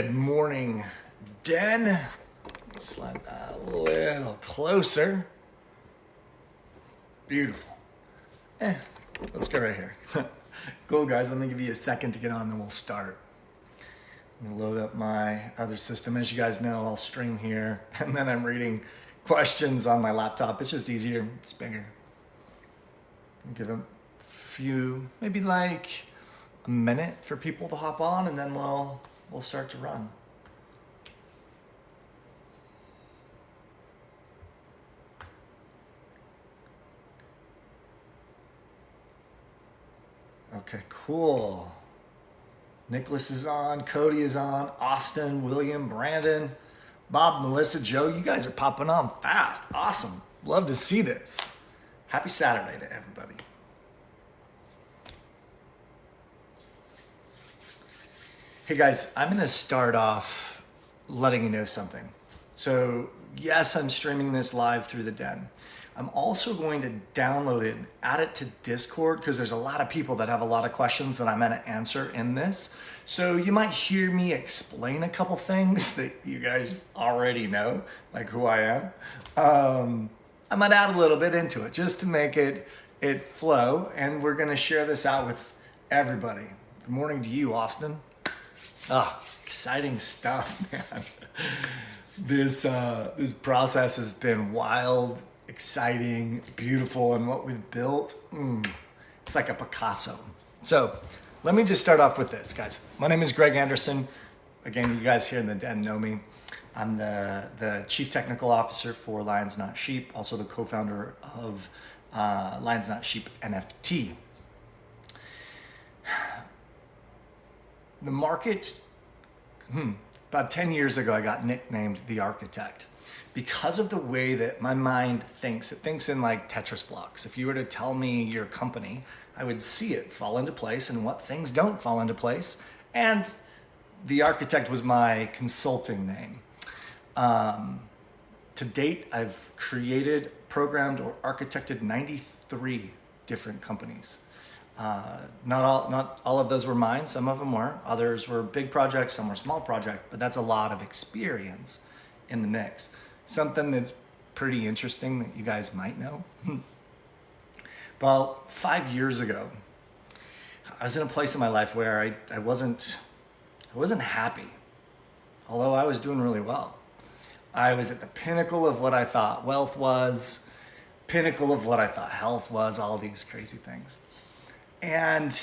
Good morning, Den. Slide that a little closer. Beautiful. Let's go right here. Cool, guys. Let me give you a second to get on, then we'll start. I'm gonna load up my other system. As you guys know, I'll stream here, and then I'm reading questions on my laptop. It's just easier. It's bigger. I'll give a few, maybe like a minute for people to hop on, and then we'll start to run. Okay, cool. Nicholas is on, Cody is on, Austin, William, Brandon, Bob, Melissa, Joe, you guys are popping on fast. Awesome. Love to see this. Happy Saturday to everybody. Hey guys, I'm gonna start off letting you know something. So yes, I'm streaming this live through the Den. I'm also going to download it and add it to Discord because there's a lot of people that have a lot of questions that I'm gonna answer in this. So you might hear me explain a couple things that you guys already know, like who I am. I might add a little bit into it just to make it flow, and we're gonna share this out with everybody. Good morning to you, Austin. Exciting stuff, man. This process has been wild, exciting, beautiful, and what we've built, it's like a Picasso. So let me just start off with this, guys. My name is Greg Anderson. Again, you guys here in the Den know me. I'm the Chief Technical Officer for Lions Not Sheep, also the co-founder of Lions Not Sheep NFT. The market, about 10 years ago, I got nicknamed the Architect because of the way that my mind thinks. It thinks in like Tetris blocks. If you were to tell me your company, I would see it fall into place and what things don't fall into place. And the Architect was my consulting name. To date, I've created, programmed, or architected 93 different companies. Not all of those were mine. Some of them were. Others were big projects. Some were small projects. But that's a lot of experience in the mix. Something that's pretty interesting that you guys might know. About 5 years ago, I was in a place in my life where I wasn't happy, although I was doing really well. I was at the pinnacle of what I thought wealth was, pinnacle of what I thought health was, all these crazy things. And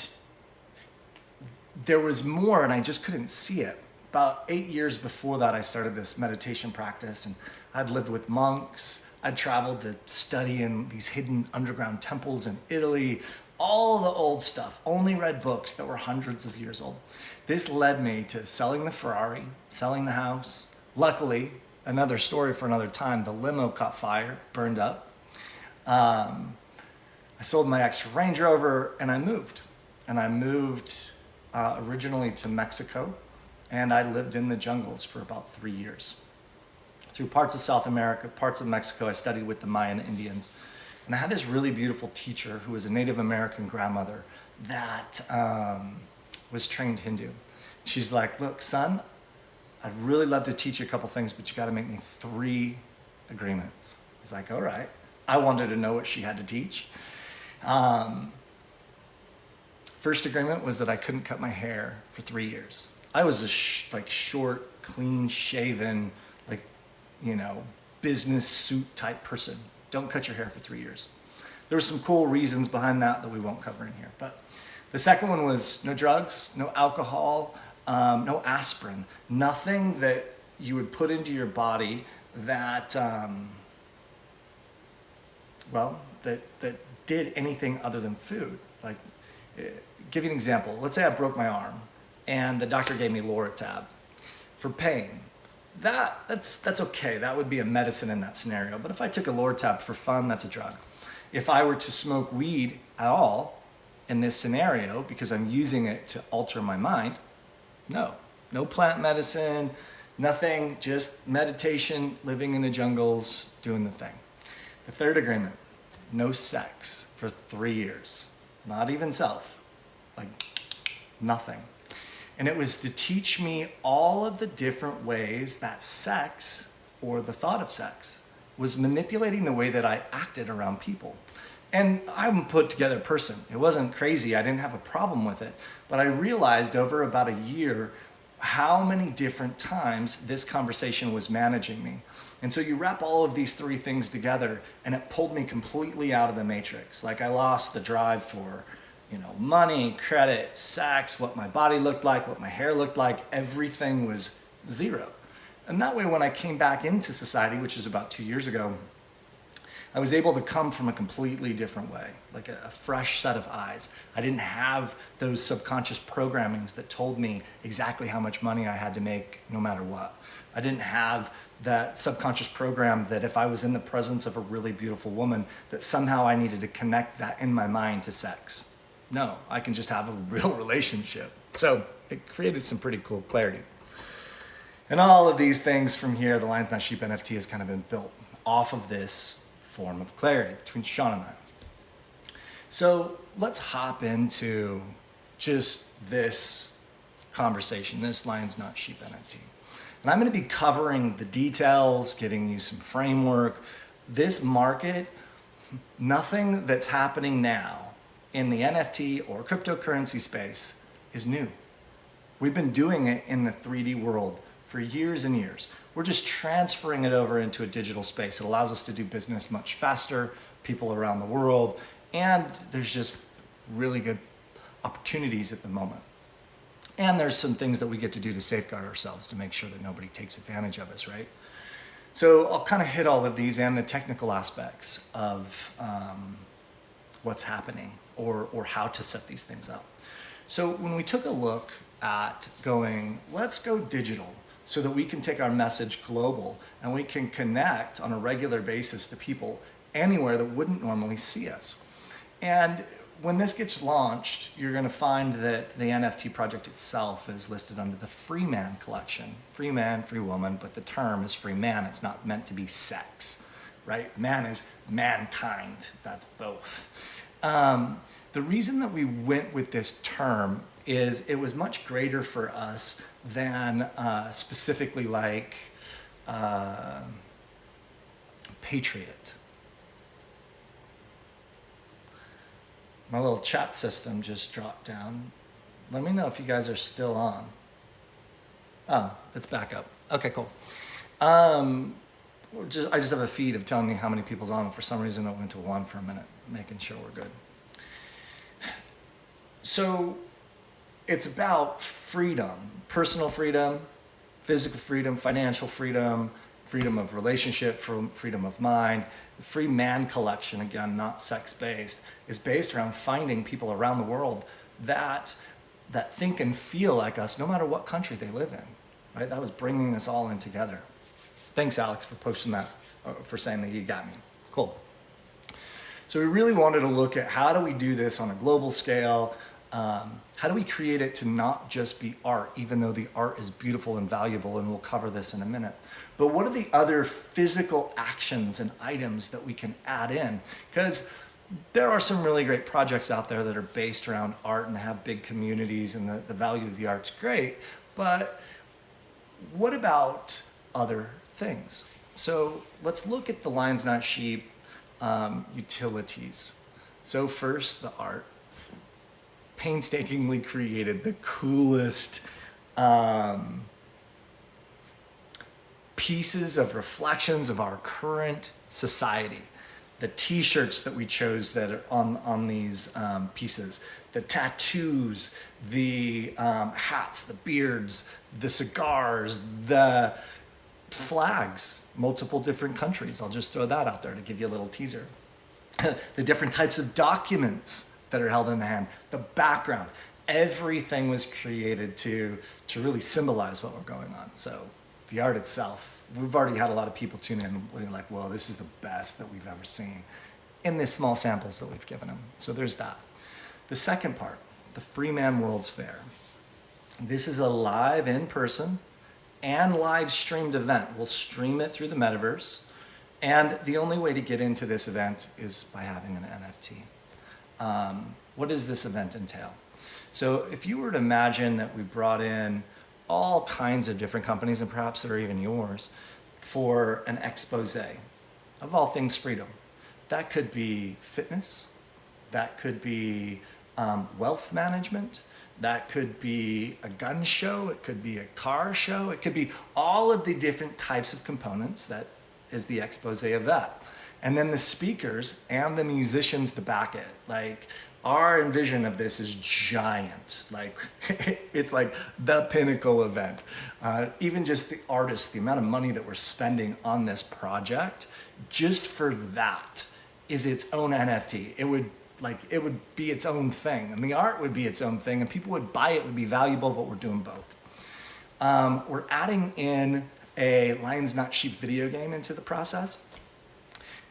there was more, and I just couldn't see it. About 8 years before that, I started this meditation practice, and I'd lived with monks. I'd traveled to study in these hidden underground temples in Italy, all the old stuff, only read books that were hundreds of years old. This led me to selling the Ferrari, selling the house. Luckily, another story for another time, the limo caught fire, burned up. I sold my extra Range Rover and I moved. And I moved originally to Mexico, and I lived in the jungles for about 3 years. Through parts of South America, parts of Mexico, I studied with the Mayan Indians. And I had this really beautiful teacher who was a Native American grandmother that was trained Hindu. She's like, look, son, I'd really love to teach you a couple things, but you gotta make me 3 agreements. He's like, all right. I wanted to know what she had to teach. First agreement was that I couldn't cut my hair for 3 years. I was a short, clean shaven, business suit type person. Don't cut your hair for 3 years. There were some cool reasons behind that we won't cover in here. But the second one was no drugs, no alcohol, no aspirin, nothing that you would put into your body that, that did anything other than food. Like, give you an example. Let's say I broke my arm and the doctor gave me Loratab for pain. That's okay. That would be a medicine in that scenario. But if I took a Loratab for fun, that's a drug. If I were to smoke weed at all in this scenario, because I'm using it to alter my mind, no plant medicine, nothing, just meditation, living in the jungles, doing the thing. The third agreement, no sex for 3 years. Not even self, like nothing. And it was to teach me all of the different ways that sex, or the thought of sex, was manipulating the way that I acted around people. And I'm a put together person. It wasn't crazy. I didn't have a problem with it. But I realized over about a year how many different times this conversation was managing me. And so you wrap all of these three things together and it pulled me completely out of the matrix. Like I lost the drive for, money, credit, sex, what my body looked like, what my hair looked like. Everything was zero. And that way, when I came back into society, which is about 2 years ago, I was able to come from a completely different way, like a fresh set of eyes. I didn't have those subconscious programmings that told me exactly how much money I had to make no matter what. I didn't have that subconscious program that if I was in the presence of a really beautiful woman, that somehow I needed to connect that in my mind to sex. No, I can just have a real relationship. So it created some pretty cool clarity. And all of these things from here, the Lions Not Sheep NFT has kind of been built off of this form of clarity between Sean and I. So let's hop into just this conversation, this Lions Not Sheep NFT. And I'm going to be covering the details, giving you some framework. This market, nothing that's happening now in the NFT or cryptocurrency space is new. We've been doing it in the 3D world for years and years. We're just transferring it over into a digital space. It allows us to do business much faster, people around the world, and there's just really good opportunities at the moment. And there's some things that we get to do to safeguard ourselves to make sure that nobody takes advantage of us, right? So I'll kind of hit all of these and the technical aspects of what's happening or how to set these things up. So when we took a look at going, let's go digital so that we can take our message global and we can connect on a regular basis to people anywhere that wouldn't normally see us. And when this gets launched, you're going to find that the NFT project itself is listed under the FREEMAN collection. Free man, free woman, but the term is free man. It's not meant to be sex, right? Man is mankind. That's both. The reason that we went with this term is it was much greater for us than specifically like patriot. My little chat system just dropped down. Let me know if you guys are still on. Oh, it's back up. Okay, cool. I just have a feed of telling me how many people's on. For some reason, it went to 1 for a minute, making sure we're good. So it's about freedom, personal freedom, physical freedom, financial freedom, freedom of relationship, freedom of mind. The Free Man collection, again, not sex-based, is based around finding people around the world that think and feel like us, no matter what country they live in. Right? That was bringing us all in together. Thanks, Alex, for posting that, for saying that you got me. Cool. So we really wanted to look at how do we do this on a global scale. How do we create it to not just be art, even though the art is beautiful and valuable, and we'll cover this in a minute. But what are the other physical actions and items that we can add in? Because there are some really great projects out there that are based around art and have big communities, and the value of the art's great. But what about other things? So let's look at the Lions Not Sheep utilities. So first, the art. Painstakingly created the coolest pieces of reflections of our current society. The t-shirts that we chose that are on these pieces, the tattoos, the hats, the beards, the cigars, the flags, multiple different countries. I'll just throw that out there to give you a little teaser. The different types of documents that are held in the hand, the background, everything was created to really symbolize what we're going on. So the art itself, we've already had a lot of people tune in and being like, well, this is the best that we've ever seen in the small samples that we've given them. So there's that. The second part, the FREEMAN World's Fair. This is a live in-person and live streamed event. We'll stream it through the metaverse. And the only way to get into this event is by having an NFT. What does this event entail? So if you were to imagine that we brought in all kinds of different companies, and perhaps they're even yours, for an expose of all things freedom. That could be fitness, that could be wealth management, that could be a gun show, it could be a car show, it could be all of the different types of components that is the expose of that. And then the speakers and the musicians to back it. Like, our envision of this is giant. Like, it's like the pinnacle event. Even just the artists, the amount of money that we're spending on this project, just for that is its own NFT. It would be its own thing, and the art would be its own thing, and people would buy it, would be valuable, but we're doing both. We're adding in a Lions Not Sheep video game into the process.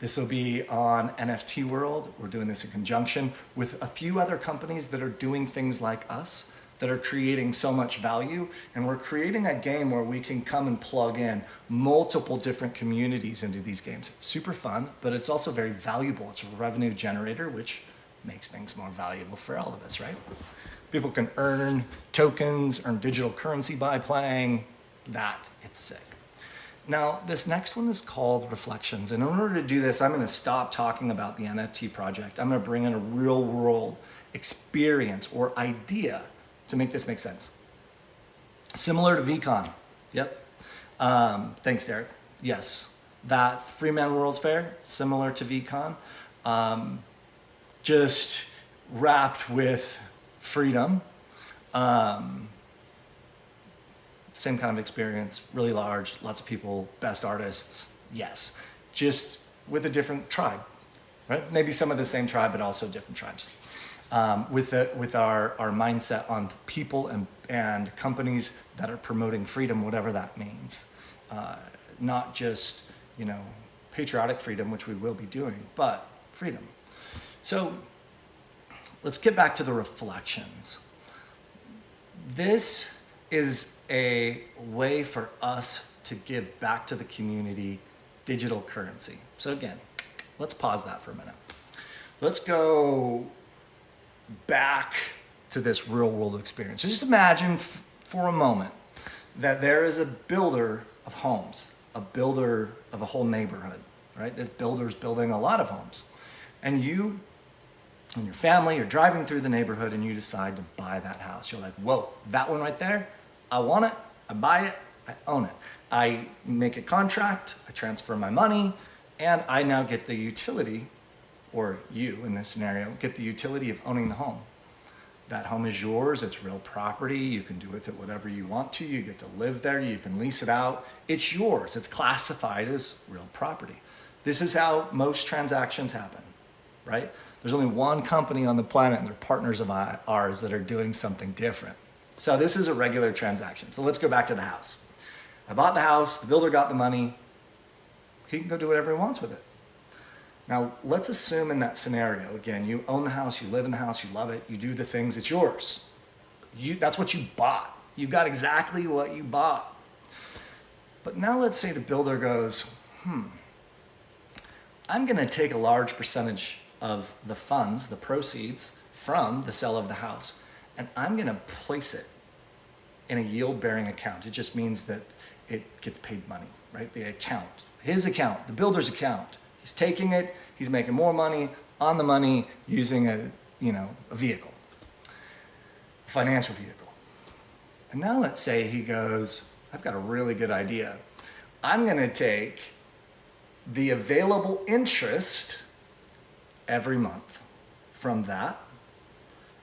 This will be on NFT World. We're doing this in conjunction with a few other companies that are doing things like us, that are creating so much value. And we're creating a game where we can come and plug in multiple different communities into these games. Super fun, but it's also very valuable. It's a revenue generator, which makes things more valuable for all of us, right? People can earn tokens, earn digital currency by playing. It's sick. Now, this next one is called Reflections. And in order to do this, I'm going to stop talking about the NFT project. I'm going to bring in a real world experience or idea to make this make sense. Similar to VCon. Yep. Thanks, Derek. Yes. That FREEMAN World's Fair, similar to VCon. Just wrapped with freedom. Same kind of experience, really large, lots of people, best artists, yes. Just with a different tribe, right? Maybe some of the same tribe, but also different tribes. With our mindset on people and companies that are promoting freedom, whatever that means. Not just, patriotic freedom, which we will be doing, but freedom. So let's get back to the reflections. This is a way for us to give back to the community digital currency. So again, let's pause that for a minute. Let's go back to this real world experience. So just imagine for a moment that there is a builder of homes, a builder of a whole neighborhood, right? This builder's building a lot of homes. And you and your family, you're driving through the neighborhood and you decide to buy that house. You're like, whoa, that one right there, I want it, I buy it, I own it. I make a contract, I transfer my money, and I now get the utility, or you in this scenario, get the utility of owning the home. That home is yours, it's real property, you can do with it whatever you want to, you get to live there, you can lease it out, it's yours, it's classified as real property. This is how most transactions happen, right? There's only one company on the planet, and they're partners of ours that are doing something different. So this is a regular transaction. So let's go back to the house. I bought the house, the builder got the money. He can go do whatever he wants with it. Now, let's assume in that scenario, again, you own the house, you live in the house, you love it, you do the things, it's yours. That's what you bought. You got exactly what you bought. But now let's say the builder goes, I'm gonna take a large percentage of the funds, the proceeds from the sale of the house, and I'm gonna place it in a yield-bearing account. It just means that it gets paid money, right? The account, his account, the builder's account. He's taking it, he's making more money on the money using a vehicle, a financial vehicle. And now let's say he goes, I've got a really good idea. I'm gonna take the available interest every month from that,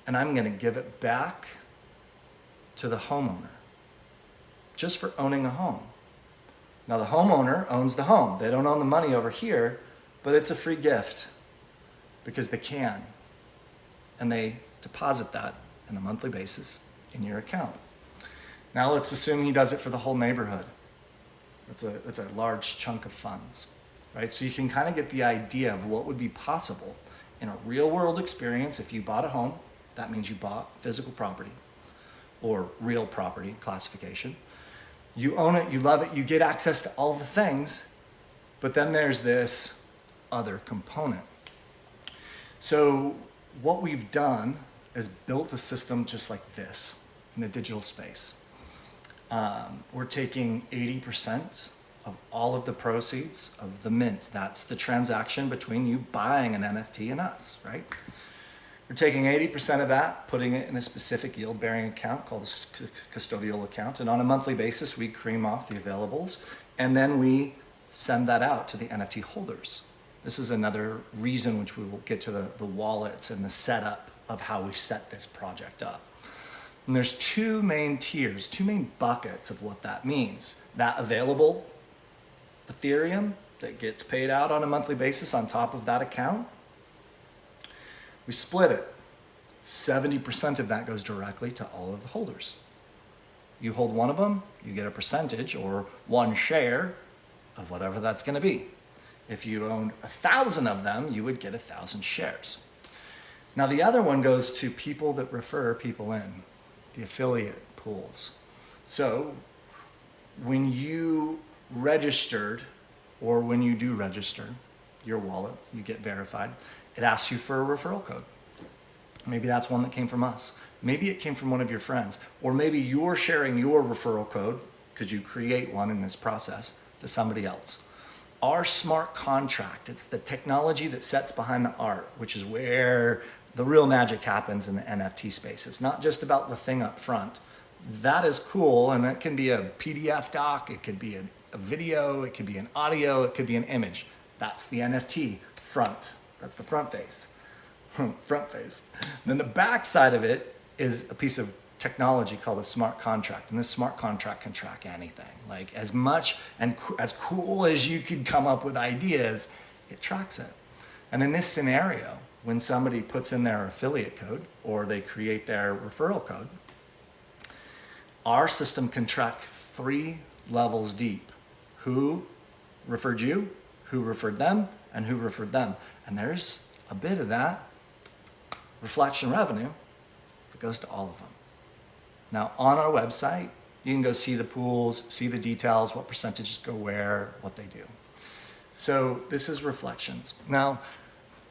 and I'm gonna give it back to the homeowner, just for owning a home. Now the homeowner owns the home. They don't own the money over here, but it's a free gift because they can. And they deposit that on a monthly basis in your account. Now let's assume he does it for the whole neighborhood. That's a large chunk of funds, right? So you can kind of get the idea of what would be possible in a real world experience. If you bought a home, that means you bought physical property or real property classification. You own it, you love it, you get access to all the things, but then there's this other component. So what we've done has built a system just like this in the digital space. We're taking 80% of all of the proceeds of the mint. That's the transaction between you buying an NFT and us, right? We're taking 80% of that, putting it in a specific yield-bearing account called a custodial account. And on a monthly basis, we cream off the availables, and then we send that out to the NFT holders. This is another reason which we will get to the wallets and the setup of how we set this project up. And there's two main tiers, two main buckets of what that means. That available Ethereum that gets paid out on a monthly basis on top of that account, we split it. 70% of that goes directly to all of the holders. You hold one of them, you get a percentage or one share of whatever that's going to be. If you owned 1,000 of them, you would get 1,000 shares. Now the other one goes to people that refer people in, the affiliate pools. So when you registered, or when you do register your wallet, you get verified, it asks you for a referral code. Maybe that's one that came from us. Maybe it came from one of your friends, or maybe you're sharing your referral code because you create one in this process to somebody else. Our smart contract, it's the technology that sits behind the art, which is where the real magic happens in the NFT space. It's not just about the thing up front. That is cool, and it can be a PDF doc, it could be a video, it could be an audio, it could be an image. That's the NFT front. That's the front face. Front face. Then the back side of it is a piece of technology called a smart contract. And this smart contract can track anything. Like as much and as cool as you could come up with ideas, it tracks it. And in this scenario, when somebody puts in their affiliate code or they create their referral code, our system can track 3 levels deep. Who referred you, who referred them, and who referred them. And there's a bit of that reflection revenue that goes to all of them. Now on our website, you can go see the pools, see the details, what percentages go where, what they do. So this is reflections. Now,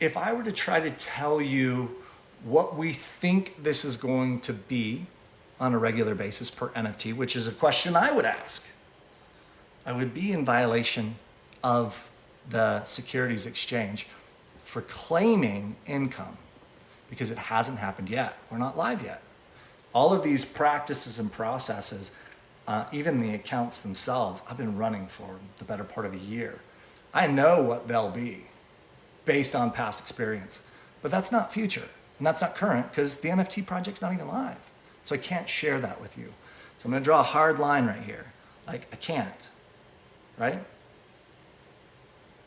if I were to try to tell you what we think this is going to be on a regular basis per NFT, which is a question I would ask, I would be in violation of the Securities Exchange for claiming income because it hasn't happened yet. We're not live yet. All of these practices and processes, even the accounts themselves, I've been running for the better part of a year. I know what they'll be based on past experience, but that's not future and that's not current because the NFT project's not even live. So I can't share that with you. So I'm gonna draw a hard line right here. Like I can't, right?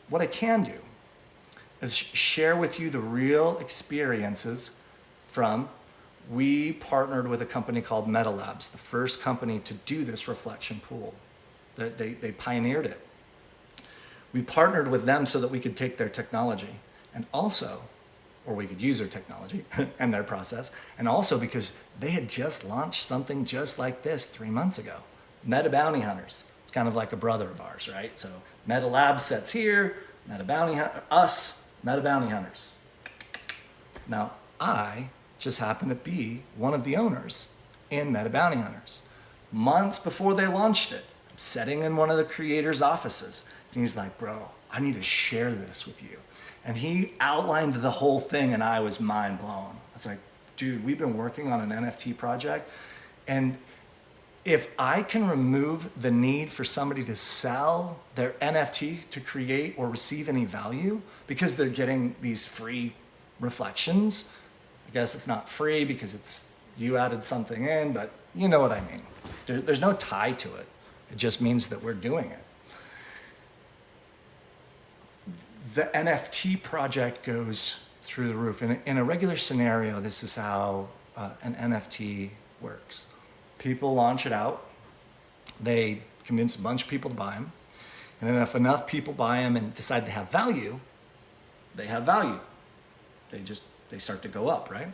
What I can do is share with you the real experiences from, we partnered with a company called Metalabs, the first company to do this reflection pool. They pioneered it. We partnered with them so that we could take their technology and also, or we could use their technology and their process, and also because they had just launched something just like this 3 months ago. Meta Bounty Hunters. It's kind of like a brother of ours, right? So Meta Labs sits here, Meta Bounty Hunters. Now, I just happen to be one of the owners in Meta Bounty Hunters. Months before they launched it, I'm sitting in one of the creators' offices. And he's like, bro, I need to share this with you. And he outlined the whole thing and I was mind blown. I was like, dude, we've been working on an NFT project. And if I can remove the need for somebody to sell their NFT to create or receive any value because they're getting these free reflections, I guess it's not free because it's you added something in, but you know what I mean. There's no tie to it. It just means that we're doing it. The NFT project goes through the roof. In a regular scenario, this is how an NFT works. People launch it out. They convince a bunch of people to buy them. And if enough people buy them and decide they have value, they have value. They start to go up, right?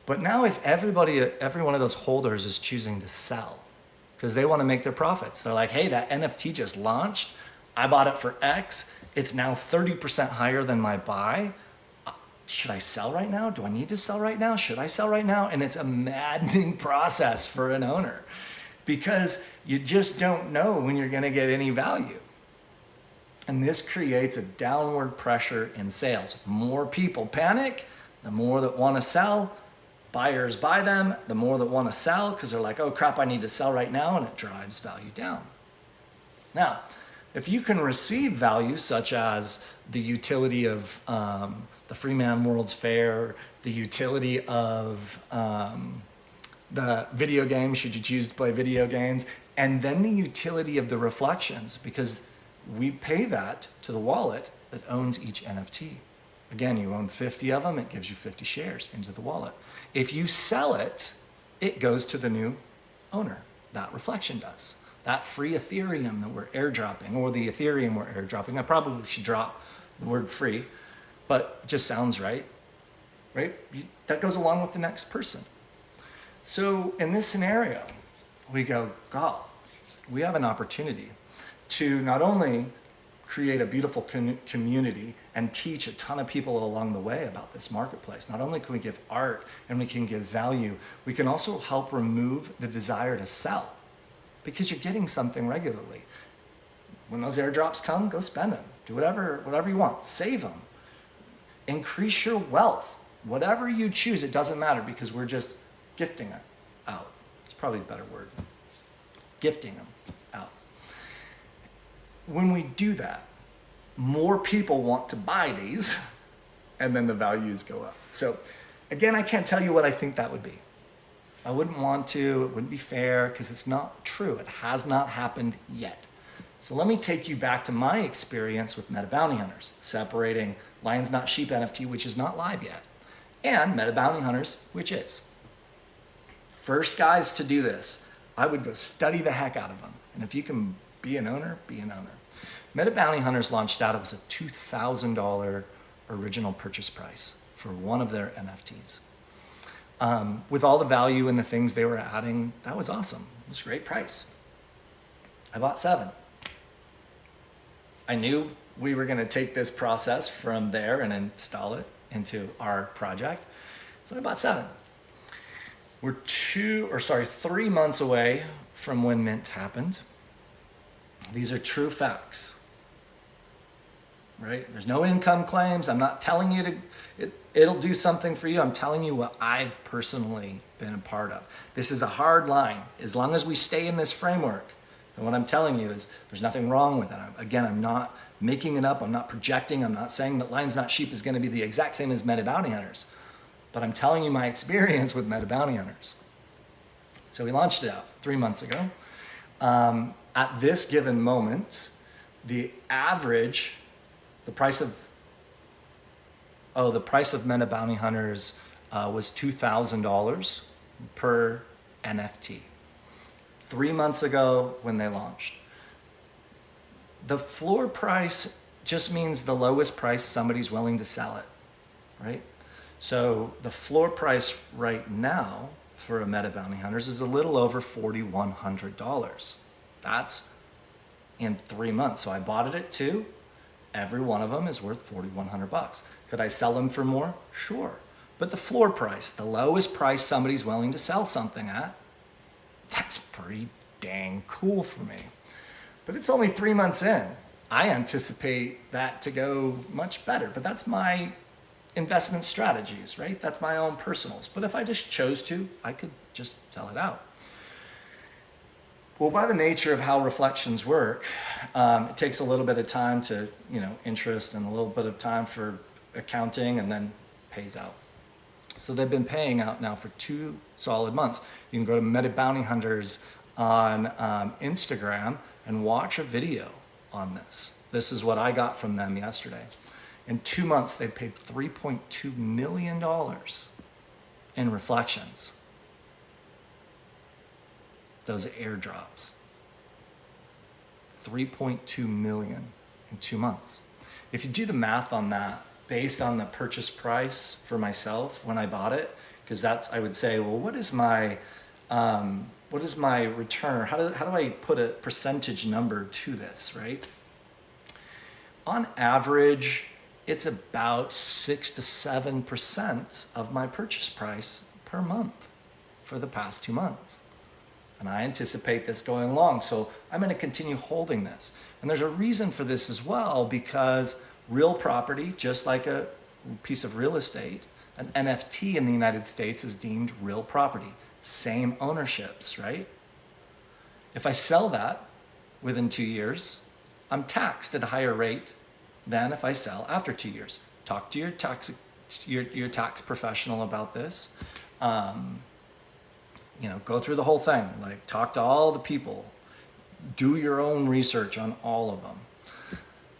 But now if every one of those holders is choosing to sell because they want to make their profits. They're like, hey, that NFT just launched. I bought it for X. It's now 30% higher than my buy. should I sell right now? Do I need to sell right now? Should I sell right now? And it's a maddening process for an owner because you just don't know when you're going to get any value. And this creates a downward pressure in sales. More people panic, the more that want to sell. Buyers buy them, the more that want to sell because they're like, oh crap, I need to sell right now, and it drives value down. Now, if you can receive value such as the utility of the FREEMAN World's Fair, the utility of the video game, should you choose to play video games, and then the utility of the reflections, because we pay that to the wallet that owns each NFT. Again, you own 50 of them, it gives you 50 shares into the wallet. If you sell it, it goes to the new owner. That reflection does. That free Ethereum that we're airdropping, or the Ethereum we're airdropping, I probably should drop the word free, but it just sounds right? That goes along with the next person. So in this scenario, we go, God, we have an opportunity to not only create a beautiful community and teach a ton of people along the way about this marketplace. Not only can we give art and we can give value, we can also help remove the desire to sell because you're getting something regularly. When those airdrops come, go spend them. Do whatever you want. Save them. Increase your wealth. Whatever you choose, it doesn't matter because we're just gifting it out. It's probably a better word. Gifting them out. When we do that, more people want to buy these and then the values go up. So again, I can't tell you what I think that would be. I wouldn't want to, it wouldn't be fair because it's not true. It has not happened yet. So let me take you back to my experience with Meta Bounty Hunters, separating Lions Not Sheep NFT, which is not live yet, and Meta Bounty Hunters, which is. First guys to do this, I would go study the heck out of them. And if you can be an owner, be an owner. Meta Bounty Hunters launched out, it was a $2,000 original purchase price for one of their NFTs. With all the value and the things they were adding, that was awesome. It was a great price. I bought 7. I knew we were gonna take this process from there and install it into our project. So I bought 7. We're 3 months away from when mint happened. These are true facts, right? There's no income claims. I'm not telling you it'll do something for you. I'm telling you what I've personally been a part of. This is a hard line. As long as we stay in this framework, then what I'm telling you is there's nothing wrong with it. Again, I'm not making it up. I'm not projecting. I'm not saying that Lions Not Sheep is going to be the exact same as Meta Bounty Hunters, but I'm telling you my experience with Meta Bounty Hunters. So we launched it out 3 months ago. At this given moment, the price of Meta Bounty Hunters was $2,000 per NFT. 3 months ago when they launched. The floor price just means the lowest price somebody's willing to sell it, right? So the floor price right now for a Meta Bounty Hunters is a little over $4,100. That's in 3 months. So I bought it at 2. Every one of them is worth $4,100. Could I sell them for more? Sure. But the floor price, the lowest price somebody's willing to sell something at, that's pretty dang cool for me. But it's only 3 months in. I anticipate that to go much better, but that's my investment strategies, right? That's my own personals. But if I just chose to, I could just sell it out. Well, by the nature of how reflections work, it takes a little bit of time to, interest and a little bit of time for accounting and then pays out. So they've been paying out now for 2 solid months. You can go to Meta Bounty Hunters on Instagram and watch a video on this. This is what I got from them yesterday. In 2 months, they paid $3.2 million in reflections. Those airdrops. $3.2 million in 2 months. If you do the math on that, based on the purchase price for myself when I bought it, because I would say, well, what is my return? How do I put a percentage number to this, right? On average, it's about 6 to 7% of my purchase price per month for the past 2 months. And I anticipate this going along. So I'm going to continue holding this. And there's a reason for this as well, because real property, just like a piece of real estate, an NFT in the United States is deemed real property. Same ownerships, right? If I sell that within 2 years, I'm taxed at a higher rate than if I sell after 2 years. Talk to your tax professional about this. Go through the whole thing. Like, talk to all the people. Do your own research on all of them.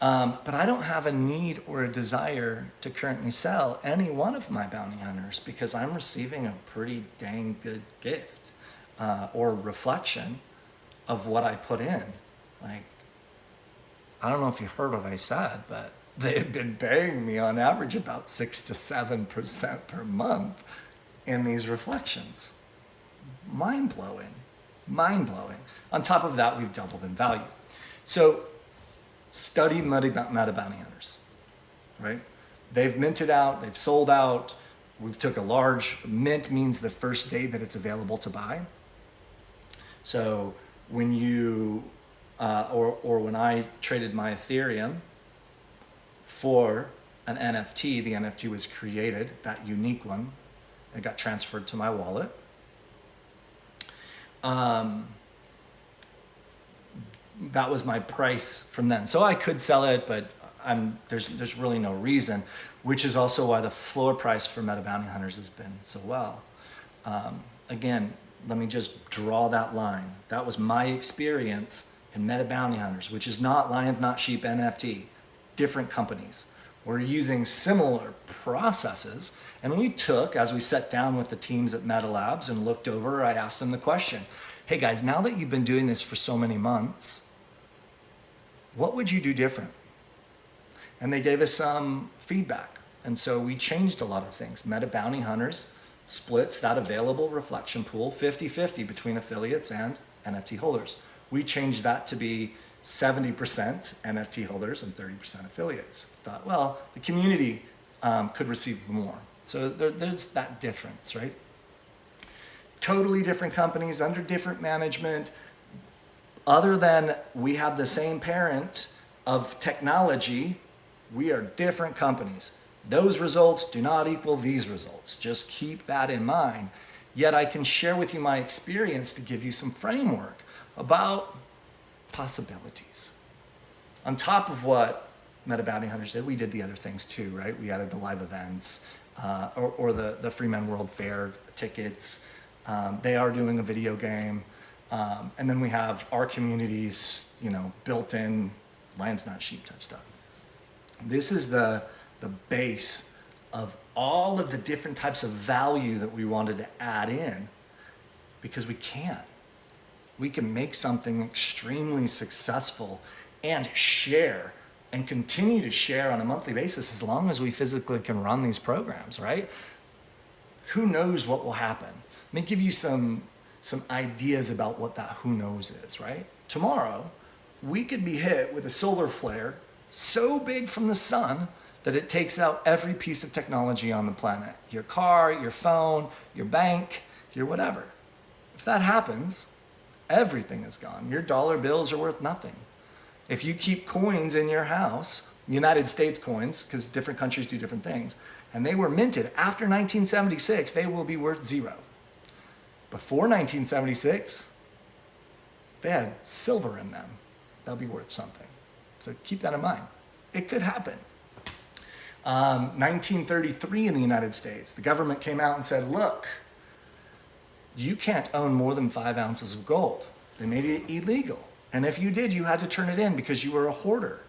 But I don't have a need or a desire to currently sell any one of my bounty hunters because I'm receiving a pretty dang good gift or reflection of what I put in. Like, I don't know if you heard what I said, but they've been paying me on average about 6 to 7% per month in these reflections. Mind-blowing, mind-blowing. On top of that, we've doubled in value. So study meta bounty hunters, right? They've minted out, they've sold out. We've took a large mint means the first day that it's available to buy. So when you, or when I traded my Ethereum for an NFT, the NFT was created, that unique one, it got transferred to my wallet. That was my price from then. So I could sell it, but there's really no reason, which is also why the floor price for Meta Bounty Hunters has been so well. Again, let me just draw that line. That was my experience in Meta Bounty Hunters, which is not Lions Not Sheep NFT, different companies. We're using similar processes, and we took, as we sat down with the teams at Meta Labs and looked over, I asked them the question, hey guys, now that you've been doing this for so many months, what would you do different? And they gave us some feedback. And so we changed a lot of things. Meta Bounty Hunters splits that available reflection pool 50-50 between affiliates and NFT holders. We changed that to be 70% NFT holders and 30% affiliates. Thought, well, the community could receive more. So there's that difference, right? Totally different companies under different management. Other than we have the same parent of technology, we are different companies. Those results do not equal these results. Just keep that in mind. Yet I can share with you my experience to give you some framework about possibilities. On top of what Meta Bounty Hunters did, we did the other things too, right? We added the live events or the FREEMAN World Fair tickets. They are doing a video game. And then we have our communities, built-in Lions Not Sheep type stuff. This is the base of all of the different types of value that we wanted to add in, because we can. We can make something extremely successful and share and continue to share on a monthly basis as long as we physically can run these programs, right? Who knows what will happen? Let me give you some ideas about what that who knows is, right? Tomorrow, we could be hit with a solar flare so big from the sun that it takes out every piece of technology on the planet. Your car, your phone, your bank, your whatever. If that happens, everything is gone. Your dollar bills are worth nothing. If you keep coins in your house, United States coins, because different countries do different things, and they were minted after 1976, they will be worth zero. Before 1976, they had silver in them. They'll be worth something. So keep that in mind. It could happen. 1933 in the United States, the government came out and said, look, you can't own more than 5 ounces of gold. They made it illegal. And if you did, you had to turn it in because you were a hoarder.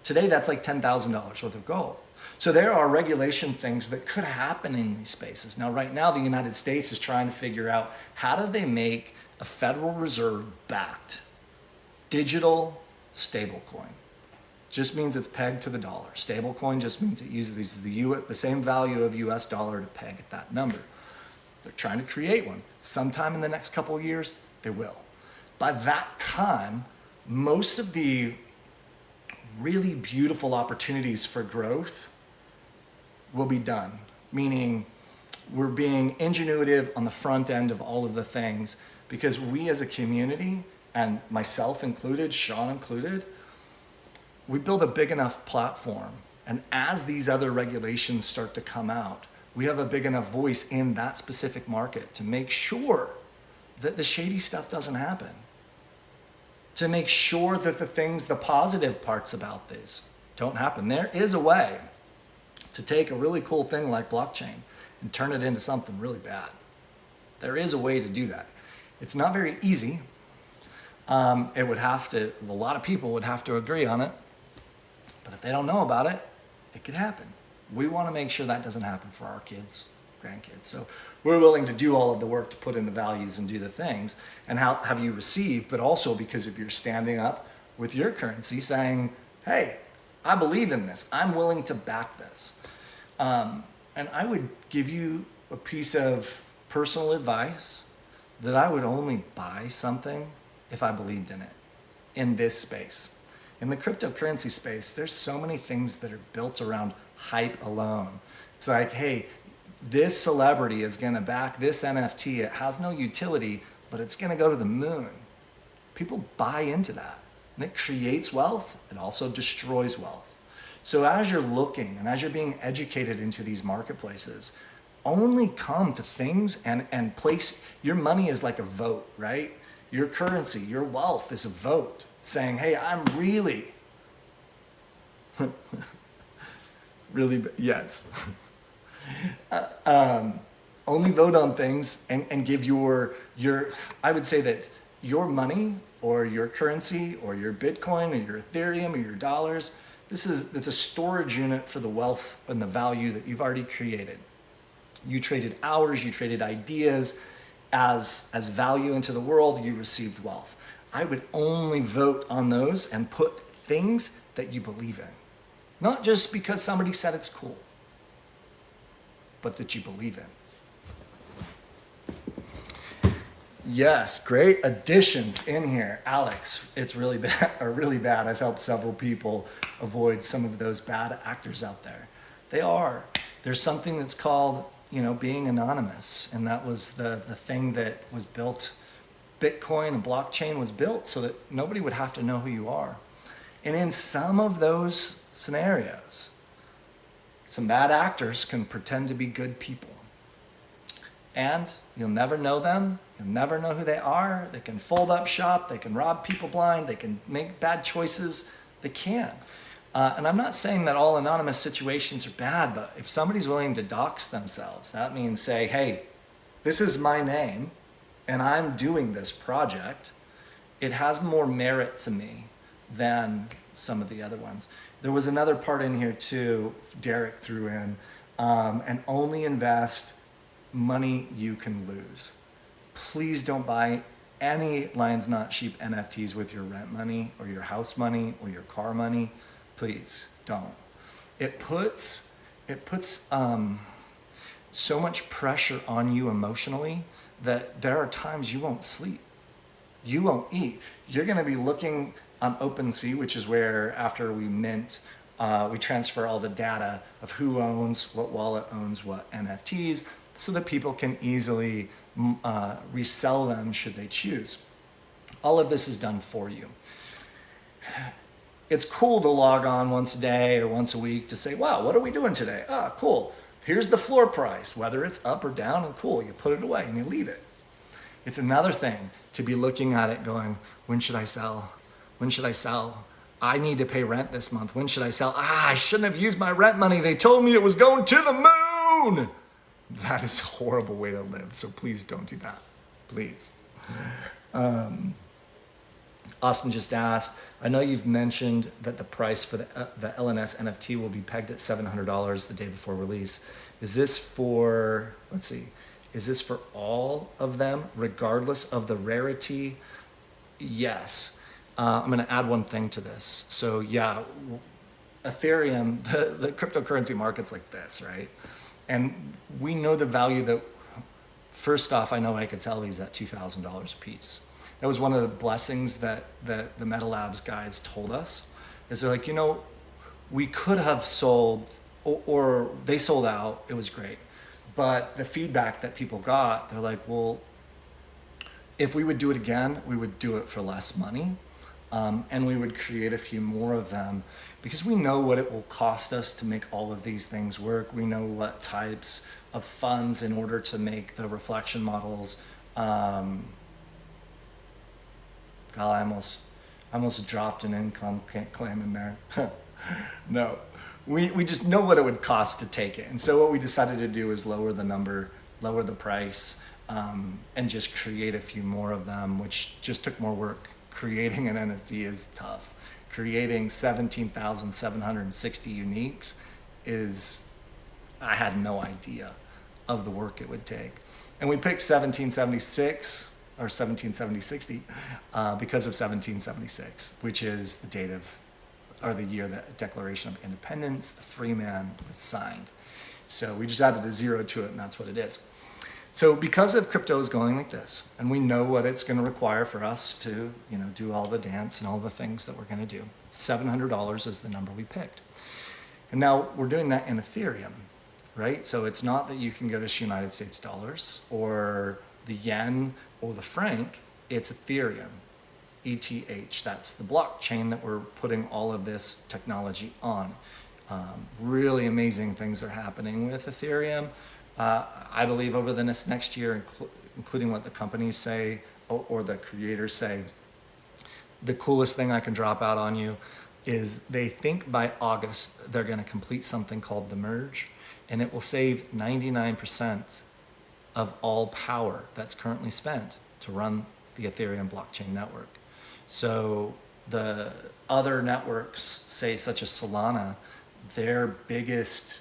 Today, that's like $10,000 worth of gold. So there are regulation things that could happen in these spaces. Now, right now, the United States is trying to figure out how do they make a Federal Reserve backed digital stablecoin. Just means it's pegged to the dollar. Stablecoin just means it uses the same value of US dollar to peg at that number. They're trying to create one. Sometime in the next couple of years, they will. By that time, most of the really beautiful opportunities for growth will be done. Meaning we're being ingenuitive on the front end of all of the things, because we as a community, and myself included, Sean included, we build a big enough platform. And as these other regulations start to come out, we have a big enough voice in that specific market to make sure that the shady stuff doesn't happen. To make sure that the things, the positive parts about this don't happen. There is a way to take a really cool thing like blockchain and turn it into something really bad. There is a way to do that. It's not very easy. It would have to, a lot of people would have to agree on it. But if they don't know about it, it could happen. We want to make sure that doesn't happen for our kids, grandkids. So we're willing to do all of the work to put in the values and do the things and have you receive, but also because if you're standing up with your currency saying, hey, I believe in this. I'm willing to back this. And I would give you a piece of personal advice that I would only buy something if I believed in it in this space. In the cryptocurrency space, there's so many things that are built around hype alone. It's like, hey, this celebrity is gonna back this NFT. It has no utility, but it's gonna go to the moon. People buy into that, and it creates wealth. It also destroys wealth. So as you're looking and as you're being educated into these marketplaces, only come to things and place, your money is like a vote, right? Your currency, your wealth is a vote saying, hey, I'm really, yes. Only vote on things and give your, I would say that your money or your currency or your Bitcoin or your Ethereum or your dollars, it's a storage unit for the wealth and the value that you've already created. You traded hours, you traded ideas as value into the world, you received wealth. I would only vote on those and put things that you believe in. Not just because somebody said it's cool, but that you believe in. Yes, great additions in here. Alex, it's really bad. I've helped several people avoid some of those bad actors out there. They are. There's something that's called, being anonymous. And that was the thing that was built. Bitcoin and blockchain was built so that nobody would have to know who you are. And in some of those scenarios, some bad actors can pretend to be good people. And you'll never know them. You'll never know who they are. They can fold up shop. They can rob people blind. They can make bad choices. They can. And I'm not saying that all anonymous situations are bad, but if somebody's willing to dox themselves, that means say, hey, this is my name and I'm doing this project, it has more merit to me than some of the other ones. There was another part in here too, Derek threw in, and only invest money you can lose. Please don't buy any Lions Not Sheep NFTs with your rent money or your house money or your car money. Please don't. It puts so much pressure on you emotionally that there are times you won't sleep. You won't eat. You're gonna be looking on OpenSea, which is where after we mint, we transfer all the data of who owns, what wallet owns what NFTs, so that people can easily resell them should they choose. All of this is done for you. It's cool to log on once a day or once a week to say, wow, what are we doing today? Ah, cool. Here's the floor price, whether it's up or down, and cool, you put it away and you leave it. It's another thing to be looking at it going, when should I sell? When should I sell? I need to pay rent this month. When should I sell? I shouldn't have used my rent money. They told me it was going to the moon. That is a horrible way to live. So please don't do that. Please. Austin just asked, I know you've mentioned that the price for the LNS NFT will be pegged at $700 the day before release. Is this for, let's see, is this for all of them, regardless of the rarity? Yes. I'm going to add one thing to this. So yeah, Ethereum, the cryptocurrency market's like this, right? And we know the value that, first off, I know I could sell these at $2,000 a piece. That was one of the blessings that the Meta Labs guys told us. is they're like, you know, we could have sold, or they sold out, it was great. But the feedback that people got, they're like, well, if we would do it again, we would do it for less money. And we would create a few more of them because we know what it will cost us to make all of these things work. We know what types of funds in order to make the reflection models. God, I almost dropped an income claim in there. No, we just know what it would cost to take it. And so what we decided to do is lower the number, lower the price, and just create a few more of them, which just took more work. Creating an NFT is tough. Creating 17,760 uniques is, I had no idea of the work it would take. And we picked 1776 or 177060 because of 1776, which is the date of, or the year that Declaration of Independence, the FREEMAN, was signed. So we just added a 0 to it, and that's what it is. So because of crypto is going like this, and we know what it's going to require for us to, you know, do all the dance and all the things that we're going to do, $700 is the number we picked. And now we're doing that in Ethereum, right? So it's not that you can give us United States dollars or the yen or the franc, it's Ethereum, ETH. That's the blockchain that we're putting all of this technology on. Really amazing things are happening with Ethereum. I believe over the next year, including what the companies say or the creators say, the coolest thing I can drop out on you is they think by August they're going to complete something called the merge, and it will save 99% of all power that's currently spent to run the Ethereum blockchain network. So the other networks, say such as Solana, their biggest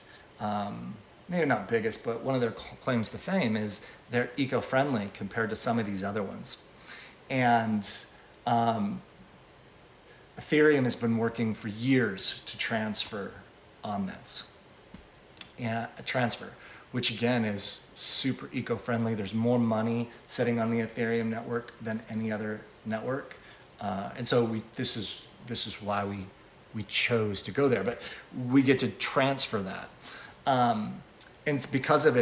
maybe not biggest, but one of their claims to fame is they're eco-friendly compared to some of these other ones. And Ethereum has been working for years to transfer on this. And a transfer, which again is super eco-friendly. There's more money sitting on the Ethereum network than any other network. And so this is why we chose to go there, but we get to transfer that. And it's because of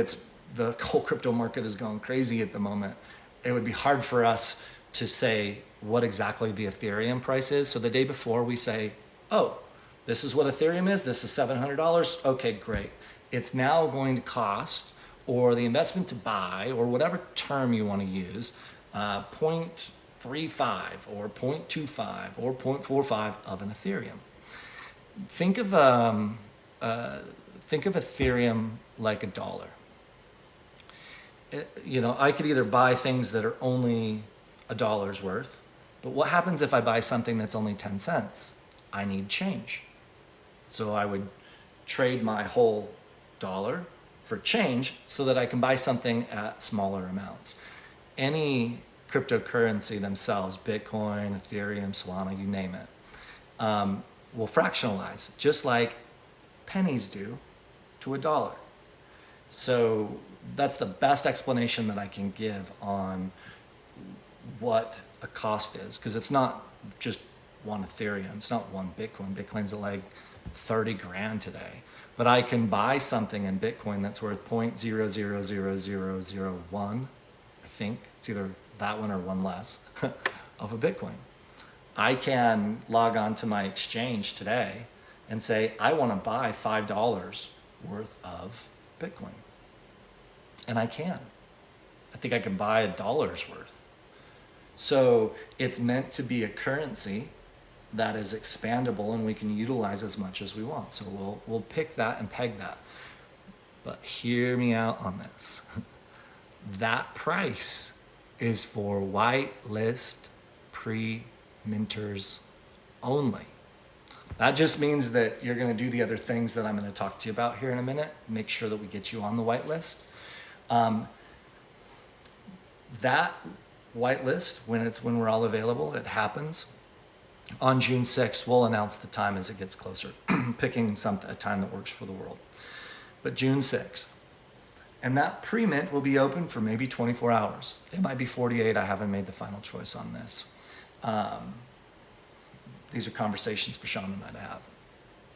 the whole crypto market is going crazy at the moment. It would be hard for us to say what exactly the Ethereum price is. So the day before we say, oh, this is what Ethereum is. This is $700. Okay, great. It's now going to cost, or the investment to buy, or whatever term you want to use, 0.35 or 0.25 or 0.45 of an Ethereum. Think of Ethereum like a dollar. You know, I could either buy things that are only $1 worth, but what happens if I buy something that's only 10 cents? I need change. So I would trade my whole dollar for change so that I can buy something at smaller amounts. Any cryptocurrency themselves, Bitcoin, Ethereum, Solana, you name it, will fractionalize, just like pennies do to $1. So that's the best explanation that I can give on what a cost is, because it's not just one Ethereum, it's not one Bitcoin. Bitcoin's at like 30 grand today, but I can buy something in Bitcoin that's worth 0.000001. I think it's either that one or one less of a Bitcoin. I can log on to my exchange today and say, I want to buy $5 worth of Bitcoin. And I can. I think I can buy $1 worth. So it's meant to be a currency that is expandable and we can utilize as much as we want. So we'll pick that and peg that. But hear me out on this. That price is for whitelist pre-minters only. That just means that you're going to do the other things that I'm going to talk to you about here in a minute. Make sure that we get you on the whitelist. That whitelist, when we're all available, it happens on June 6th. We'll announce the time as it gets closer, picking a time that works for the world. But June 6th. And that pre-mint will be open for maybe 24 hours. It might be 48. I haven't made the final choice on this. these are conversations for Sean and I to have.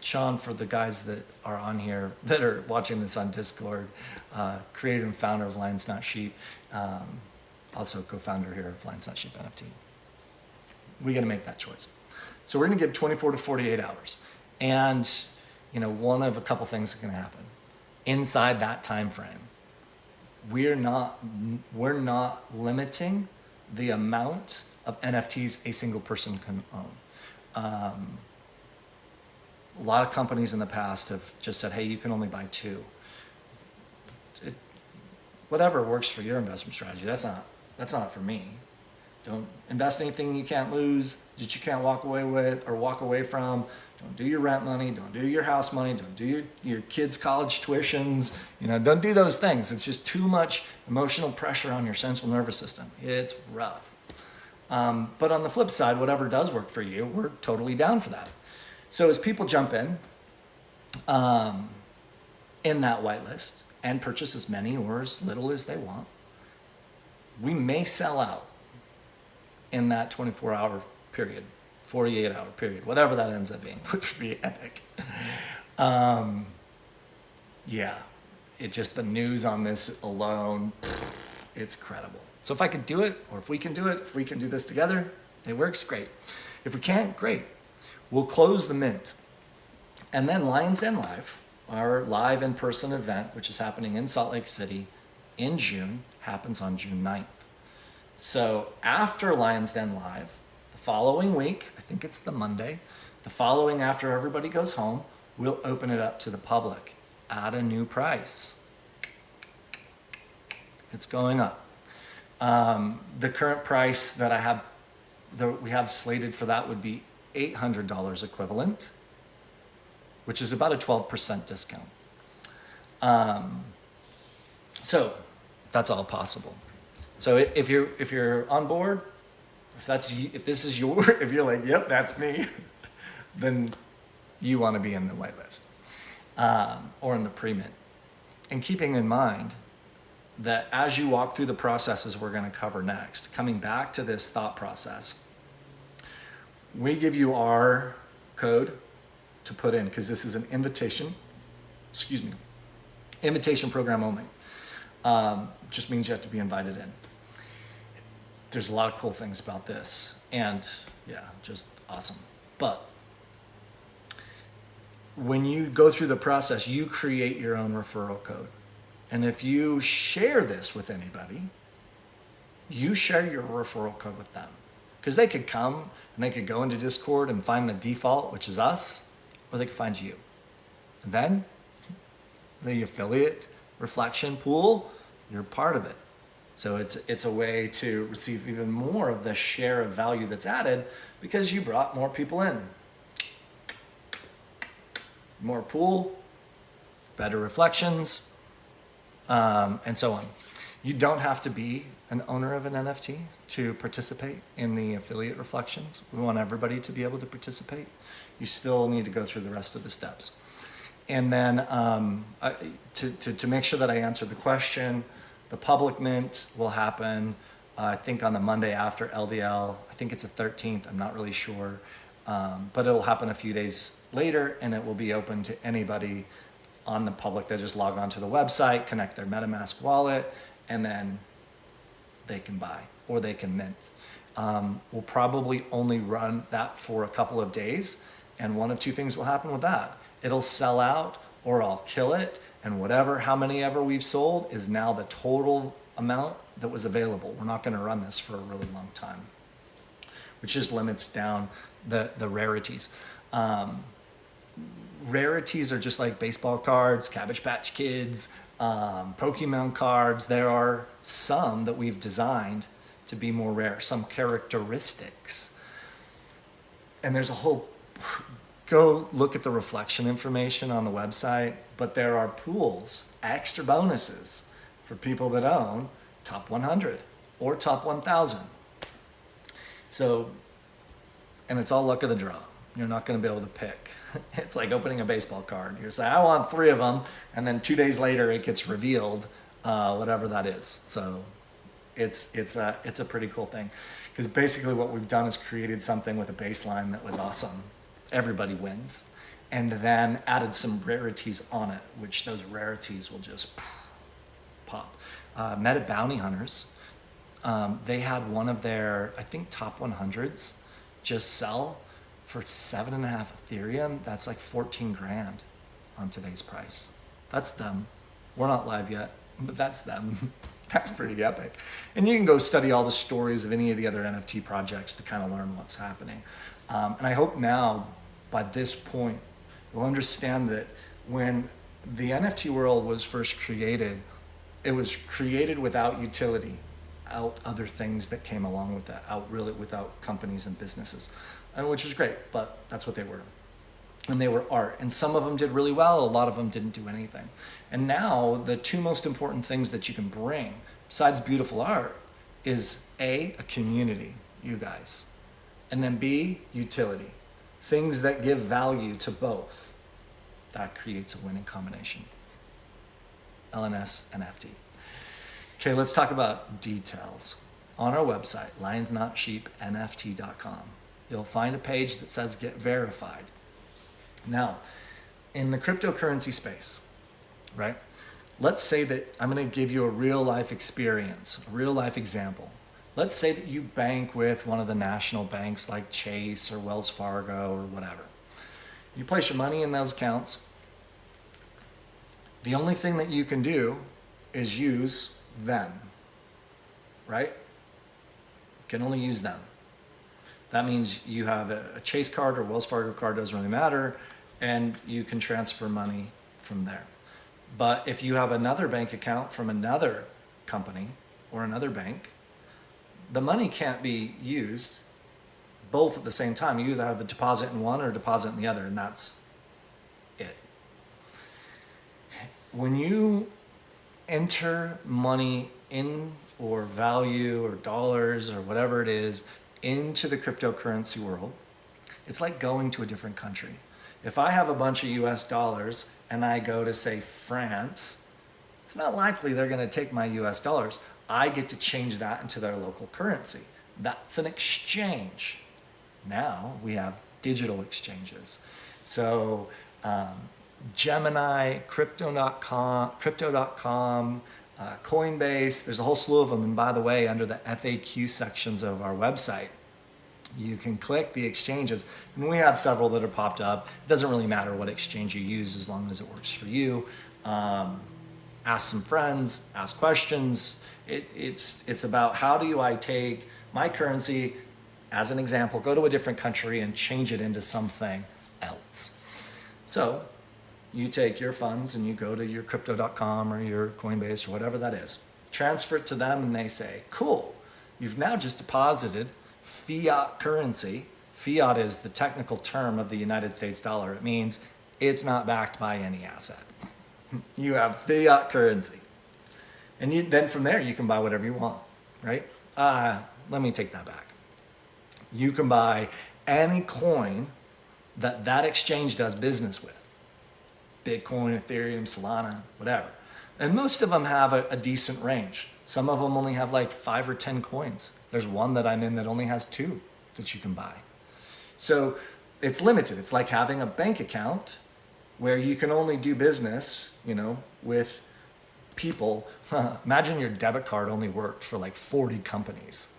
Sean, for the guys that are on here, that are watching this on Discord, creator and founder of Lions Not Sheep, also co-founder here of Lions Not Sheep NFT. We got to make that choice. So we're going to give 24 to 48 hours. And, one of a couple things is going to happen. Inside that time frame, we're not limiting the amount of NFTs a single person can own. A lot of companies in the past have just said, hey, you can only buy 2. Whatever works for your investment strategy, that's not for me. Don't invest anything you can't lose, that you can't walk away with or walk away from. Don't do your rent money, don't do your house money, don't do your kids' college tuitions. Don't do those things. It's just too much emotional pressure on your central nervous system. It's rough. But on the flip side, whatever does work for you, we're totally down for that. So as people jump in that whitelist and purchase as many or as little as they want, we may sell out in that 24-hour period, 48-hour period, whatever that ends up being, which would be epic. It just, the news on this alone, it's credible. So if I could do it, or if we can do it, if we can do this together, it works, great. If we can't, great. We'll close the mint. And then Lions Den Live, our live in-person event, which is happening in Salt Lake City in June, happens on June 9th. So after Lions Den Live, the following week, I think it's the Monday, the following after everybody goes home, we'll open it up to the public at a new price. It's going up. The current price that we have slated for that would be $800 equivalent, which is about a 12% discount. So that's all possible. So if you're on board, if you're like, yep, that's me, then you want to be in the whitelist or in the pre-mint. And keeping in mind that as you walk through the processes we're going to cover next, coming back to this thought process, we give you our code to put in, because this is an invitation program only. Just means you have to be invited in. There's a lot of cool things about this, and just awesome. But when you go through the process, you create your own referral code. And if you share this with anybody, you share your referral code with them. Because they could come and they could go into Discord and find the default, which is us, or they could find you. And then the affiliate reflection pool, you're part of it. So it's a way to receive even more of the share of value that's added because you brought more people in. More pool, better reflections, and so on. You don't have to be an owner of an NFT to participate in the affiliate reflections. We want everybody to be able to participate. You still need to go through the rest of the steps. And then to make sure that I answered the question, the public mint will happen, I think on the Monday after LDL. I think it's the 13th, I'm not really sure. But it'll happen a few days later, and it will be open to anybody on the public that just log on to the website, connect their Metamask wallet, and then they can buy or they can mint. We'll probably only run that for a couple of days, and one of two things will happen with that. It'll sell out, or I'll kill it, and how many ever we've sold is now the total amount that was available. We're not going to run this for a really long time, which just limits down the rarities. Rarities are just like baseball cards, Cabbage Patch Kids, Pokemon cards. There are some that we've designed to be more rare, some characteristics. And there's a whole, go look at the reflection information on the website, but there are pools, extra bonuses for people that own top 100 or top 1,000. So, and it's all luck of the draw. You're not going to be able to pick. It's like opening a baseball card. You're saying, I want 3 of them, and then 2 days later it gets revealed, whatever that is. So it's a pretty cool thing. Because basically what we've done is created something with a baseline that was awesome. Everybody wins. And then added some rarities on it, which those rarities will just pop. Meta Bounty Hunters, they had one of their, I think, top 100s just sell for 7.5 Ethereum. That's like 14 grand on today's price. That's them. We're not live yet, but that's them. That's pretty epic. And you can go study all the stories of any of the other NFT projects to kind of learn what's happening. And I hope now, by this point, you'll understand that when the NFT world was first created, it was created without utility, out other things that came along with that, out really without companies and businesses, and which is great, but that's what they were. And they were art, and some of them did really well, a lot of them didn't do anything. And now the two most important things that you can bring besides beautiful art is A, a community, you guys, and then B, utility, things that give value to both. That creates a winning combination. LNS, NFT. Okay, let's talk about details. On our website, lionsnotsheepnft.com, you'll find a page that says get verified. Now, in the cryptocurrency space, right? Let's say that I'm going to give you a real life experience, a real life example. Let's say that you bank with one of the national banks like Chase or Wells Fargo or whatever. You place your money in those accounts. The only thing that you can do is use them, right? You can only use them. That means you have a Chase card or Wells Fargo card, doesn't really matter, and you can transfer money from there. But if you have another bank account from another company or another bank, the money can't be used both at the same time. You either have the deposit in one or deposit in the other, and that's it. When you enter money in, or value or dollars or whatever it is, into the cryptocurrency world, it's like going to a different country. If I have a bunch of US dollars and I go to, say, France, it's not likely they're going to take my US dollars. I get to change that into their local currency. That's an exchange. Now we have digital exchanges. So Gemini, crypto.com, Coinbase, there's a whole slew of them. And by the way, under the FAQ sections of our website, you can click the exchanges, and we have several that are popped up. It doesn't really matter what exchange you use as long as it works for you. Ask some friends, ask questions. It's about how do I take my currency, as an example, go to a different country and change it into something else. So you take your funds and you go to your crypto.com or your Coinbase or whatever that is, transfer it to them, and they say, cool, you've now just deposited fiat currency. Fiat is the technical term of the United States dollar. It means it's not backed by any asset. You have fiat currency. And then from there, you can buy whatever you want, right? Let me take that back. You can buy any coin that exchange does business with. Bitcoin, Ethereum, Solana, whatever. And most of them have a decent range. Some of them only have like 5 or 10 coins. There's one that I'm in that only has 2 that you can buy. So it's limited. It's like having a bank account where you can only do business, with people. Imagine your debit card only worked for like 40 companies.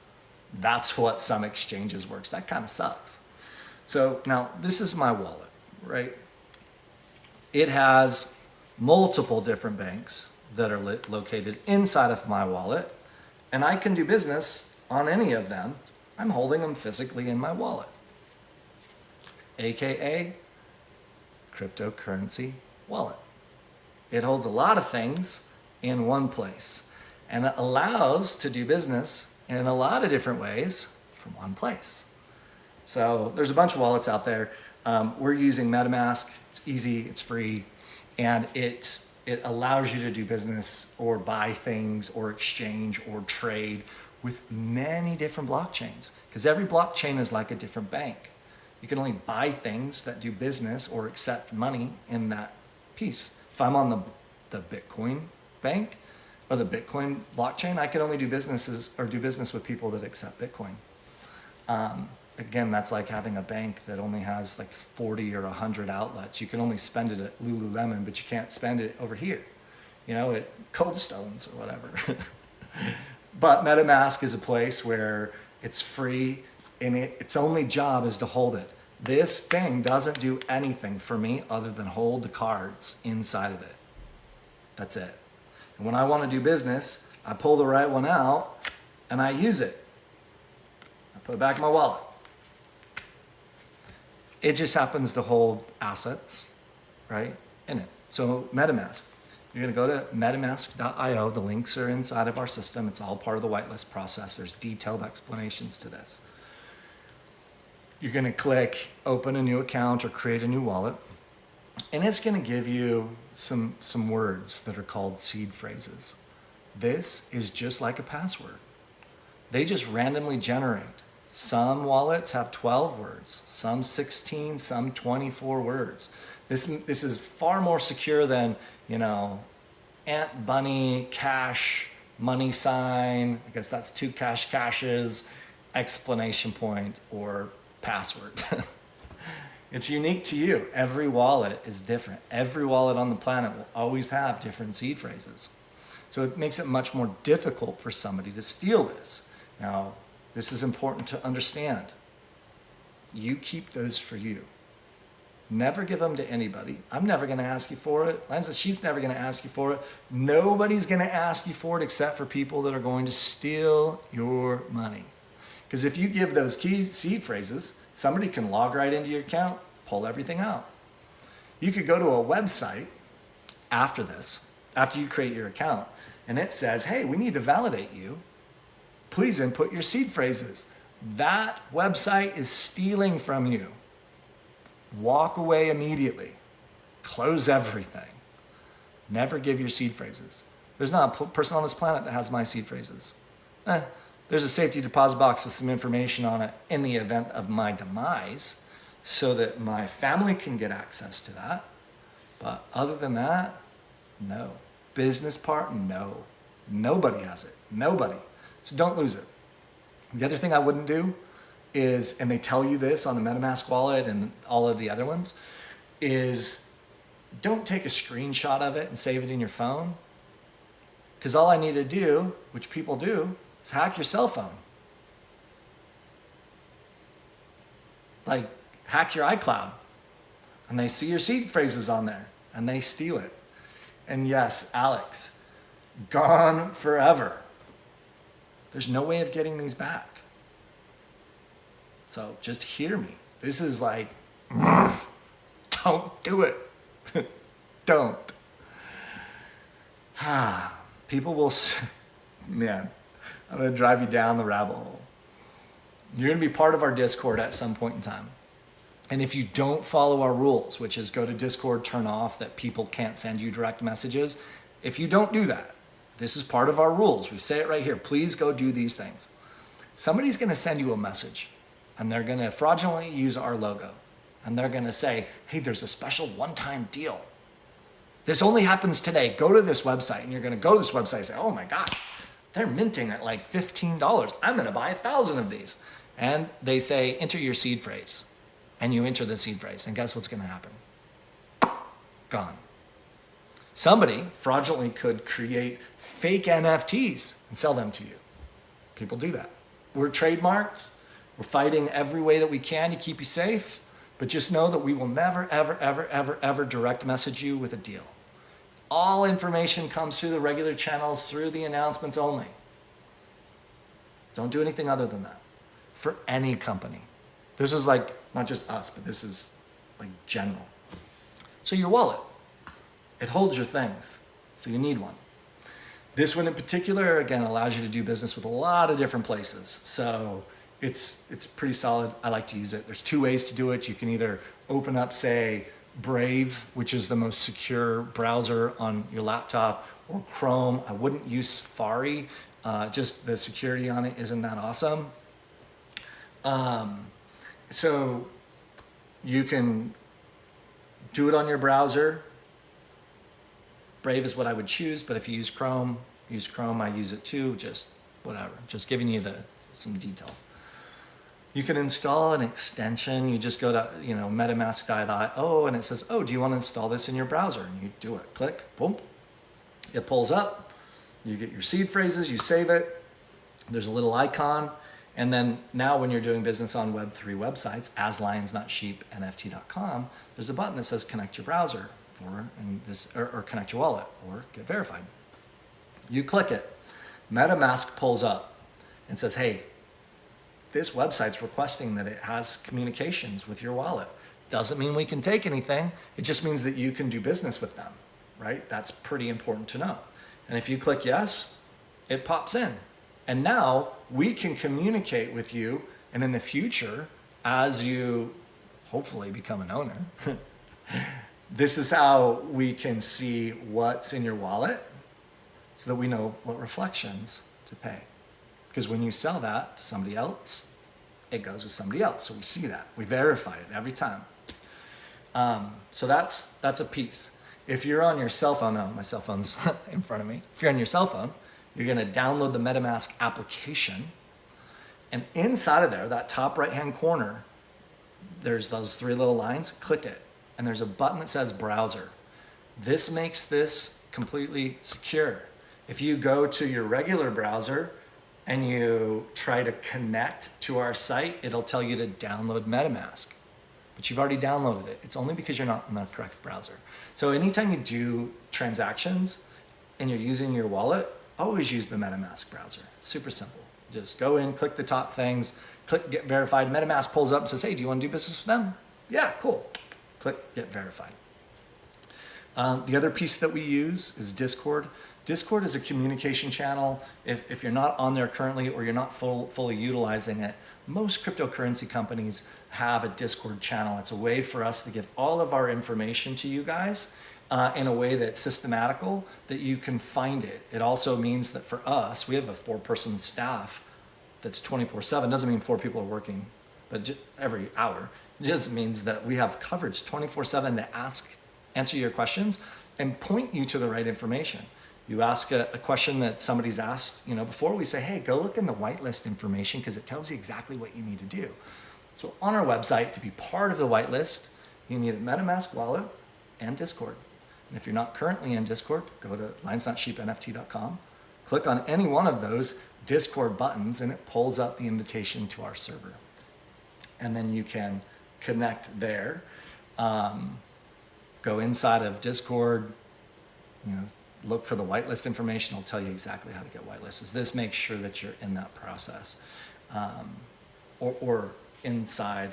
That's what some exchanges works. That kind of sucks. So now this is my wallet, right? It has multiple different banks that are located inside of my wallet, and I can do business on any of them. I'm holding them physically in my wallet, AKA cryptocurrency wallet. It holds a lot of things in one place, and it allows to do business in a lot of different ways from one place. So there's a bunch of wallets out there. We're using Metamask. It's easy, it's free, and it allows you to do business or buy things or exchange or trade with many different blockchains, because every blockchain is like a different bank. You can only buy things that do business or accept money in that piece. If I'm on the Bitcoin bank or the Bitcoin blockchain, I can only do business with people that accept Bitcoin. Again, that's like having a bank that only has like 40 or 100 outlets. You can only spend it at Lululemon, but you can't spend it over here, at Cold Stones or whatever. But MetaMask is a place where it's free and its only job is to hold it. This thing doesn't do anything for me other than hold the cards inside of it. That's it. And when I want to do business, I pull the right one out and I use it. I put it back in my wallet. It just happens to hold assets, right, in it. So MetaMask, you're gonna go to metamask.io. The links are inside of our system. It's all part of the whitelist process. There's detailed explanations to this. You're gonna click open a new account or create a new wallet. And it's gonna give you some words that are called seed phrases. This is just like a password. They just randomly generate. Some wallets have 12 words, some 16, some 24 words. This is far more secure than, Ant Bunny, cash, money sign, I guess that's 2 caches, explanation point, or password. It's unique to you. Every wallet is different. Every wallet on the planet will always have different seed phrases. So it makes it much more difficult for somebody to steal this. Now, this is important to understand. You keep those for you. Never give them to anybody. I'm never going to ask you for it. Lines of Sheep's never going to ask you for it. Nobody's going to ask you for it except for people that are going to steal your money. Because if you give those key seed phrases, somebody can log right into your account, pull everything out. You could go to a website after this, after you create your account, and it says, hey, we need to validate you. Please input your seed phrases. That website is stealing from you. Walk away immediately. Close everything. Never give your seed phrases. There's not a person on this planet that has my seed phrases. There's a safety deposit box with some information on it in the event of my demise so that my family can get access to that. But other than that, no. Business part, no. Nobody has it. Nobody. So don't lose it. The other thing I wouldn't do is, and they tell you this on the MetaMask wallet and all of the other ones, is don't take a screenshot of it and save it in your phone. Because all I need to do, which people do, is hack your cell phone. Like, hack your iCloud. And they see your seed phrases on there and they steal it. And yes, Alex, gone forever. There's no way of getting these back. So just hear me. This is like, don't do it. Don't. People will, man, I'm going to drive you down the rabbit hole. You're going to be part of our Discord at some point in time. And if you don't follow our rules, which is go to Discord, turn off that people can't send you direct messages. If you don't do that, this is part of our rules. We say it right here. Please go do these things. Somebody's going to send you a message and they're going to fraudulently use our logo. And they're going to say, hey, there's a special one-time deal. This only happens today. Go to this website. And you're going to go to this website and say, oh my God, they're minting at like $15. I'm going to buy 1,000 of these. And they say, enter your seed phrase. And you enter the seed phrase. And guess what's going to happen? Gone. Somebody fraudulently could create fake NFTs and sell them to you. People do that. We're trademarked. We're fighting every way that we can to keep you safe. But just know that we will never, ever, ever, ever, ever direct message you with a deal. All information comes through the regular channels, through the announcements only. Don't do anything other than that for any company. This is like, not just us, but this is like general. So your wallet, it holds your things. So you need one. This one in particular, again, allows you to do business with a lot of different places. So it's pretty solid. I like to use it. There's 2 ways to do it. You can either open up, say, Brave, which is the most secure browser on your laptop, or Chrome. I wouldn't use Safari. Just the security on it isn't that awesome. So you can do it on your browser. Brave is what I would choose, but if you use Chrome, I use it too, just whatever. Just giving you some details. You can install an extension. You just go to, metamask.io and it says, oh, do you want to install this in your browser? And you do it, click, boom. It pulls up, you get your seed phrases, you save it. There's a little icon. And then now when you're doing business on Web3 websites, as lions, not sheep, nft.com, there's a button that says connect your browser or connect your wallet or get verified. You click it, MetaMask pulls up and says, hey, this website's requesting that it has communications with your wallet. Doesn't mean we can take anything. It just means that you can do business with them, right? That's pretty important to know. And if you click yes, it pops in. And now we can communicate with you. And in the future, as you hopefully become an owner, this is how we can see what's in your wallet so that we know what reflections to pay. Because when you sell that to somebody else, it goes with somebody else. So we see that. We verify it every time. So that's a piece. If you're on your cell phone, my cell phone's in front of me. If you're on your cell phone, you're going to download the MetaMask application. And inside of there, that top right-hand corner, there's those three little lines. Click it. And there's a button that says browser. This makes this completely secure. If you go to your regular browser and you try to connect to our site, it'll tell you to download MetaMask. But you've already downloaded it. It's only because you're not in the correct browser. So anytime you do transactions and you're using your wallet, always use the MetaMask browser. It's super simple. Just go in, click the top things, click get verified. MetaMask pulls up and says, hey, do you want to do business with them? Yeah, cool. Click get verified. The other piece that we use is Discord. Discord is a communication channel. If you're not on there currently or you're not fully utilizing it, most cryptocurrency companies have a Discord channel. It's a way for us to give all of our information to you guys in a way that's systematical, that you can find it. It also means that for us, we have a 4-person staff that's 24/7. Doesn't mean 4 people are working, but every hour. It just means that we have coverage 24/7 to answer your questions and point you to the right information. You ask a question that somebody's asked, before, we say, hey, go look in the whitelist information because it tells you exactly what you need to do. So on our website, to be part of the whitelist, you need a MetaMask wallet and Discord. And if you're not currently in Discord, go to lionsnotsheepnft.com, click on any one of those Discord buttons, and it pulls up the invitation to our server. And then you can connect there. Go inside of Discord, look for the whitelist information. It'll tell you exactly how to get whitelisted. This makes sure that you're in that process or inside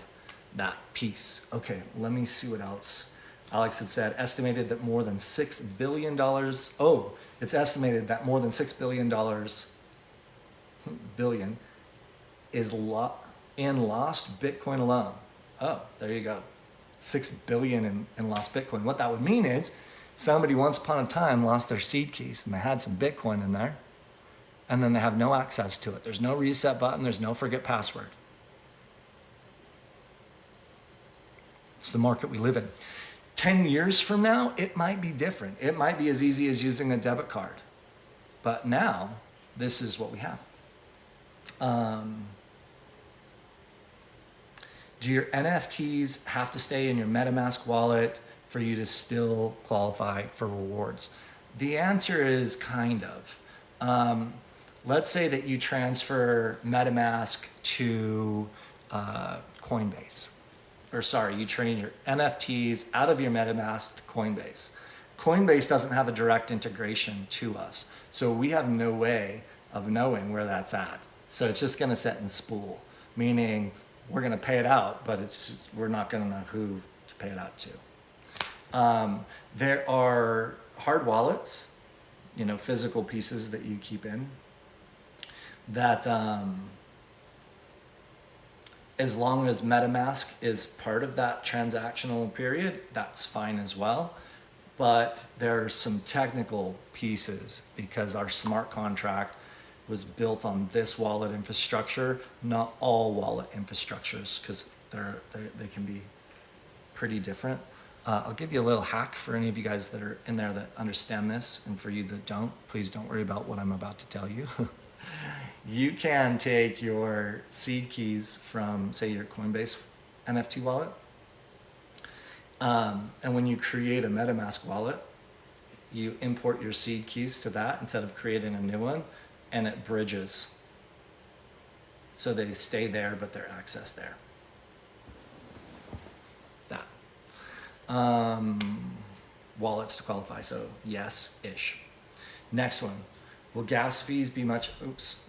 that piece. Okay, let me see what else. Alex had said, estimated that more than $6 billion. Oh, it's estimated that more than $6 billion is in lost Bitcoin alone. Oh, there you go. 6 billion in lost Bitcoin. What that would mean is somebody once upon a time lost their seed keys and they had some Bitcoin in there and then they have no access to it. There's no reset button. There's no forget password. It's the market we live in. 10 years from now, it might be different. It might be as easy as using a debit card. But now, this is what we have. Do your NFTs have to stay in your MetaMask wallet for you to still qualify for rewards? The answer is kind of. Let's say that you transfer MetaMask to Coinbase. You train your NFTs out of your MetaMask to Coinbase. Coinbase doesn't have a direct integration to us. So we have no way of knowing where that's at. So it's just gonna sit and spool, meaning we're gonna pay it out, but we're not gonna know who to pay it out to. There are hard wallets, physical pieces that you keep in that as long as MetaMask is part of that transactional period, that's fine as well. But there are some technical pieces because our smart contract was built on this wallet infrastructure, not all wallet infrastructures, because they can be pretty different. I'll give you a little hack for any of you guys that are in there that understand this, and for you that don't, please don't worry about what I'm about to tell you. You can take your seed keys from, say, your Coinbase NFT wallet. And when you create a MetaMask wallet, you import your seed keys to that instead of creating a new one, and it bridges. So they stay there, but they're accessed there. That. Wallets to qualify, so yes-ish. Next one, will gas fees be much, oops,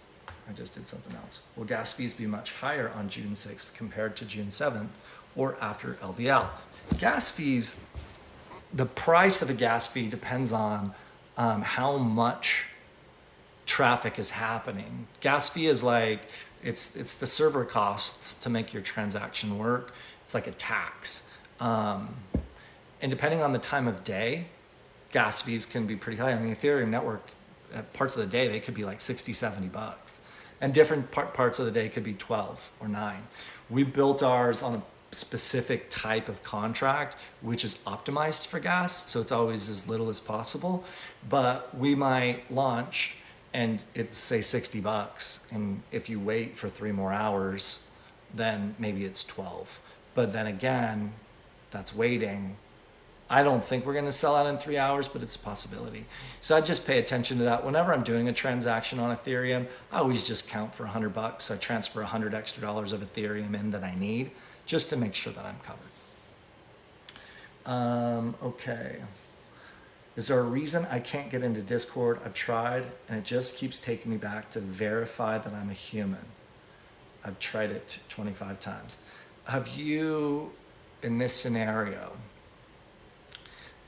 I just did something else. Will gas fees be much higher on June 6th compared to June 7th or after LDL? Gas fees, the price of a gas fee depends on how much traffic is happening. Gas fee is like, it's the server costs to make your transaction work. It's like a tax. And depending on the time of day, gas fees can be pretty high. On the Ethereum network, at parts of the day, they could be like 60, 70 bucks. And different parts of the day could be 12 or 9. We built ours on a specific type of contract, which is optimized for gas. So it's always as little as possible. But we might launch and it's say 60 bucks. And if you wait for 3 more hours, then maybe it's 12. But then again, that's waiting. I don't think we're going to sell out in 3 hours, but it's a possibility. So I just pay attention to that. Whenever I'm doing a transaction on Ethereum, I always just count for 100 bucks. So I transfer $100 extra of Ethereum in that I need, just to make sure that I'm covered. Okay. Is there a reason I can't get into Discord? I've tried, and it just keeps taking me back to verify that I'm a human. I've tried it 25 times. Have you, in this scenario,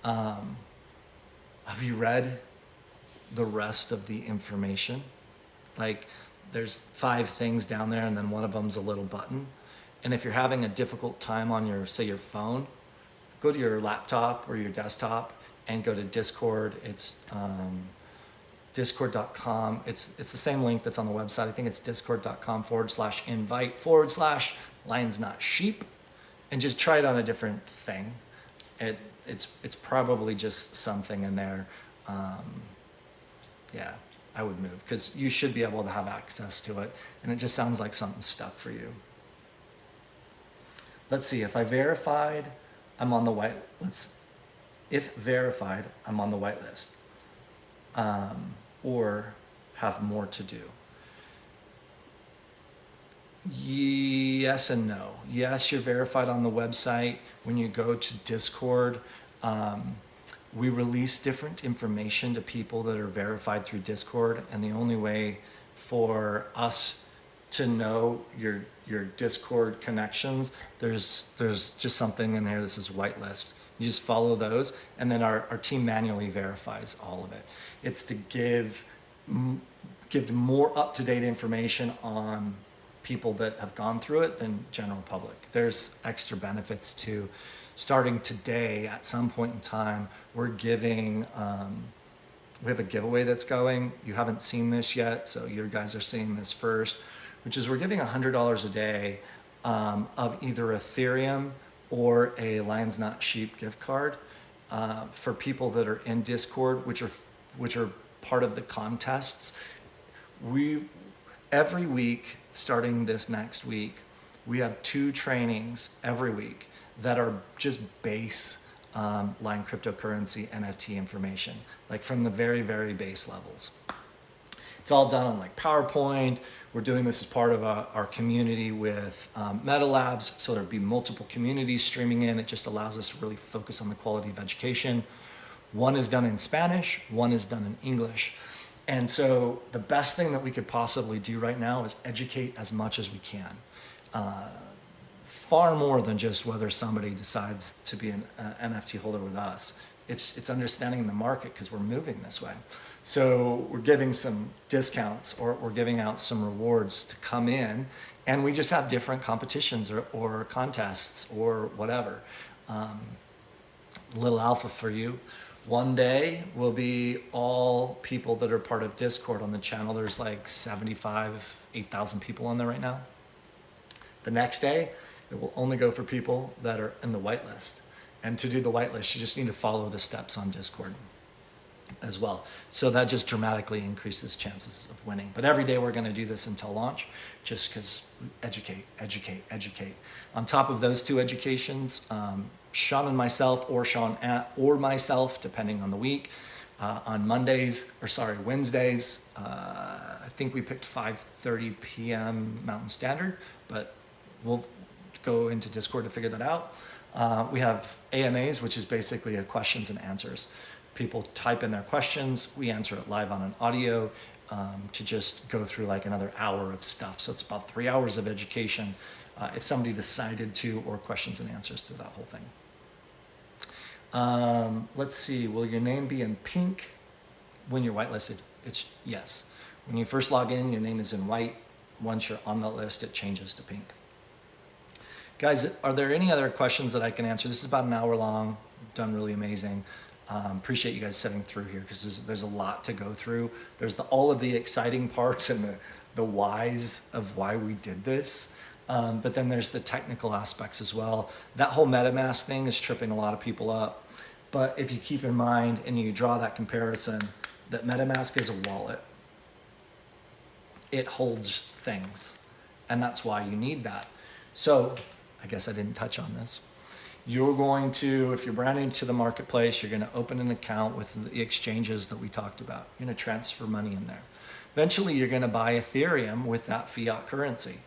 have you read the rest of the information? Like, there's 5 things down there, and then one of them's a little button. And if you're having a difficult time on your, say, your phone, go to your laptop or your desktop and go to Discord. It's discord.com. It's the same link that's on the website. I think it's discord.com/invite/lions not sheep, and just try it on a different thing. It's probably just something in there. Yeah, I would move because you should be able to have access to it, and it just sounds like something's stuck for you. Let's see, if I verified, I'm on the white, if verified, I'm on the whitelist, or have more to do. Yes and no. Yes, you're verified on the website. When you go to Discord, we release different information to people that are verified through Discord, and the only way for us to know your Discord connections, there's just something in there that says whitelist. You just follow those, and then our team manually verifies all of it. It's to give more up-to-date information on people that have gone through it than general public. There's extra benefits to starting today. At some point in time, we're giving, we have a giveaway that's going. You haven't seen this yet, so you guys are seeing this first, which is we're giving $100 a day of either Ethereum or a Lions Not Sheep gift card for people that are in Discord, which are part of the contests. Every week, starting this next week, we have 2 trainings every week that are just base line cryptocurrency NFT information, like from the very, very base levels. It's all done on like PowerPoint. We're doing this as part of our community with Meta Labs, so there'll be multiple communities streaming in. It just allows us to really focus on the quality of education. One is done in Spanish, one is done in English. And so the best thing that we could possibly do right now is educate as much as we can. Far more than just whether somebody decides to be an NFT holder with us. It's understanding the market, because we're moving this way. So we're giving some discounts, or we're giving out some rewards to come in, and we just have different competitions or contests or whatever. Little alpha for you. One day will be all people that are part of Discord on the channel. There's like 8,000 people on there right now. The next day, it will only go for people that are in the whitelist. And to do the whitelist, you just need to follow the steps on Discord. as well. So that just dramatically increases chances of winning. But every day we're going to do this until launch, just because educate, educate, educate. On top of those two educations, Sean and myself, or Sean or myself, depending on the week, on Wednesdays, I think we picked 5:30 p.m. Mountain Standard, but we'll go into Discord to figure that out. We have AMAs, which is basically a questions and answers. People type in their questions, we answer it live on an audio, to just go through like another hour of stuff. So it's about 3 hours of education if somebody decided to, or questions and answers to that whole thing. Let's see, will your name be in pink when you're whitelisted? It's yes. When you first log in, your name is in white. Once you're on the list, it changes to pink. Guys, are there any other questions that I can answer? This is about an hour long, done really amazing. Appreciate you guys sitting through here, because there's a lot to go through. There's all of the exciting parts and the whys of why we did this. But then there's the technical aspects as well. That whole MetaMask thing is tripping a lot of people up. But if you keep in mind and you draw that comparison, that MetaMask is a wallet. It holds things, and that's why you need that. So I guess I didn't touch on this. You're going to, if you're brand new to the marketplace, you're going to open an account with the exchanges that we talked about. You're going to transfer money in there. Eventually, you're going to buy Ethereum with that fiat currency,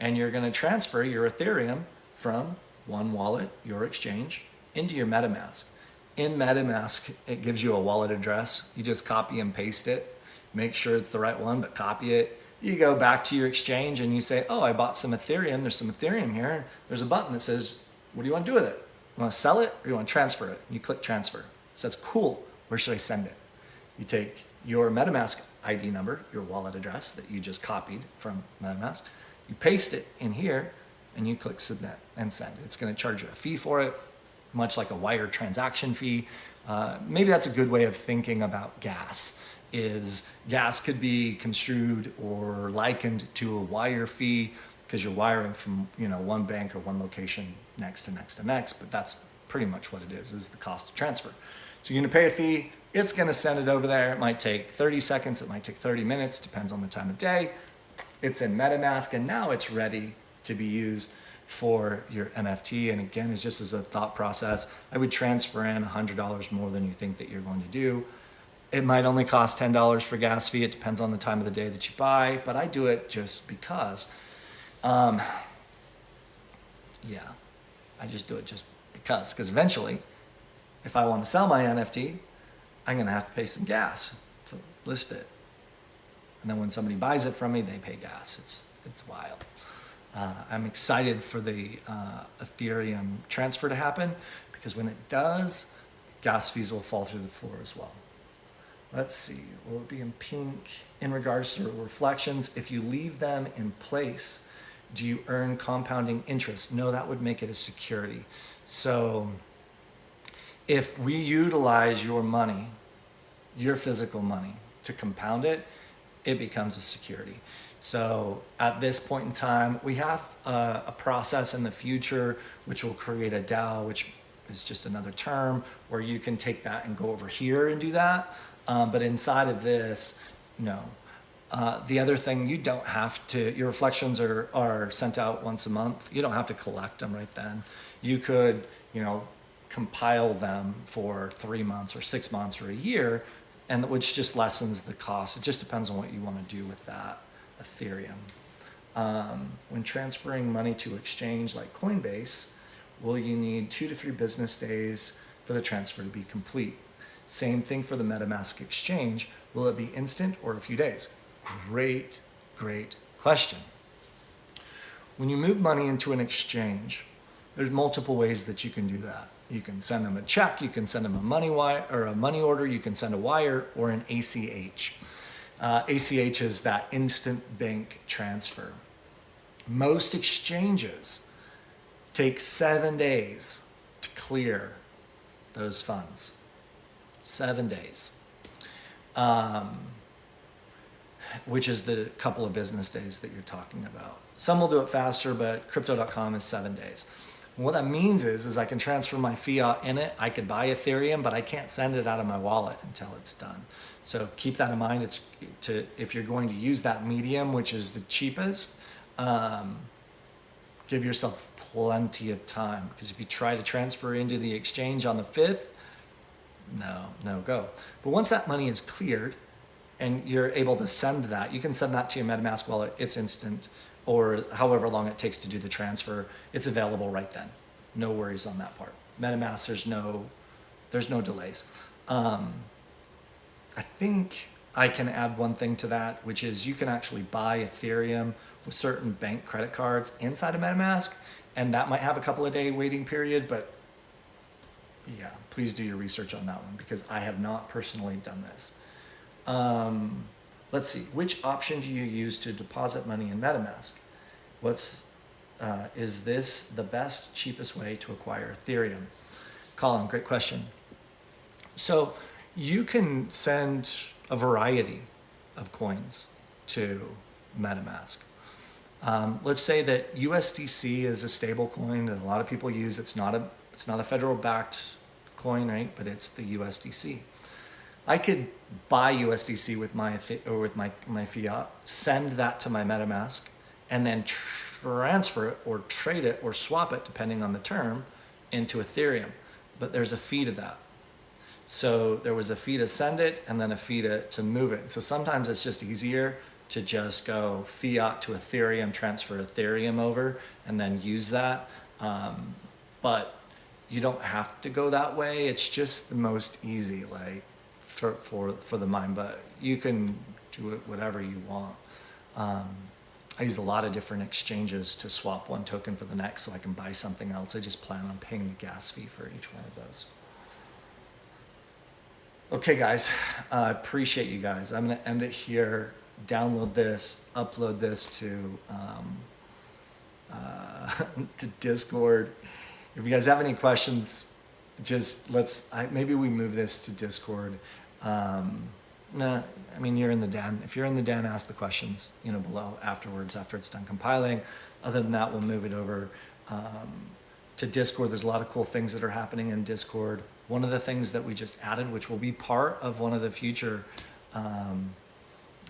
and you're going to transfer your Ethereum from one wallet, your exchange, into your MetaMask. In MetaMask, it gives you a wallet address. You just copy and paste it. Make sure it's the right one, but copy it. You go back to your exchange and you say, oh, I bought some Ethereum. There's some Ethereum here. There's a button that says, what do you want to do with it? You want to sell it, or you want to transfer it? You click transfer. It says, cool, where should I send it? You take your MetaMask ID number, your wallet address that you just copied from MetaMask, you paste it in here, and you click submit and send. It's going to charge you a fee for it, much like a wire transaction fee. Maybe that's a good way of thinking about gas. Is gas could be construed or likened to a wire fee, because you're wiring from one bank or one location next to next to next, but that's pretty much what it is the cost of transfer. So you're gonna pay a fee, it's gonna send it over there. It might take 30 seconds, it might take 30 minutes, depends on the time of day. It's in MetaMask, and now it's ready to be used for your NFT. And again, it's just as a thought process, I would transfer in $100 more than you think that you're going to do. It might only cost $10 for gas fee. It depends on the time of the day that you buy, but I do it just because. I just do it just because eventually, if I want to sell my NFT, I'm going to have to pay some gas to list it. And then when somebody buys it from me, they pay gas. It's wild. I'm excited for the Ethereum transfer to happen, because when it does, gas fees will fall through the floor as well. Let's see, will it be in pink? In regards to reflections, if you leave them in place, do you earn compounding interest? No, that would make it a security. So if we utilize your money, your physical money, to compound it, it becomes a security. So at this point in time, we have a process in the future which will create a DAO, which is just another term, where you can take that and go over here and do that. But inside of this, no. The other thing, you don't have to, your reflections are sent out once a month. You don't have to collect them right then. You could, compile them for 3 months or 6 months or a year, and which just lessens the cost. It just depends on what you want to do with that Ethereum. When transferring money to exchange like Coinbase, will you need 2 to 3 business days for the transfer to be complete? Same thing for the MetaMask exchange. Will it be instant or a few days? Great question. When you move money into an exchange, there's multiple ways that you can do that. You can send them a check, you can send them a money wire or a money order, you can send a wire or an ACH. ACH is that instant bank transfer. Most exchanges take 7 days to clear those funds. 7 days. Which is the couple of business days that you're talking about. Some will do it faster, but crypto.com is 7 days. And what that means is I can transfer my fiat in it. I could buy Ethereum, but I can't send it out of my wallet until it's done. So keep that in mind. If you're going to use that medium, which is the cheapest, give yourself plenty of time, because if you try to transfer into the exchange on the 5th, no go. But once that money is cleared and you're able to send that, you can send that to your MetaMask wallet. It's instant, or however long it takes to do the transfer. It's available right then. No worries on that part. MetaMask, there's no delays. I think I can add one thing to that, which is you can actually buy Ethereum with certain bank credit cards inside of MetaMask, and that might have a couple of day waiting period, but yeah, please do your research on that one, because I have not personally done this. Let's see, which option do you use to deposit money in MetaMask? Is this the best, cheapest way to acquire Ethereum? Colin, great question. So you can send a variety of coins to MetaMask. Let's say that USDC is a stable coin that a lot of people use. It's not a federal backed coin, right? But it's the USDC. I could buy USDC with my fiat, send that to my MetaMask, and then transfer it or trade it or swap it, depending on the term, into Ethereum. But there's a fee to that. So there was a fee to send it and then a fee to move it. So sometimes it's just easier to just go fiat to Ethereum, transfer Ethereum over, and then use that. But you don't have to go that way. It's just the most easy, like for the mine. But you can do it whatever you want. I use a lot of different exchanges to swap one token for the next, so I can buy something else. I just plan on paying the gas fee for each one of those. Okay, guys, I appreciate you guys. I'm gonna end it here. Download this, upload this to Discord. If you guys have any questions, just maybe we move this to Discord. Nah, I mean, you're in the den. If you're in the den, ask the questions, below afterwards, after it's done compiling. Other than that, we'll move it over to Discord. There's a lot of cool things that are happening in Discord. One of the things that we just added, which will be part of one of the future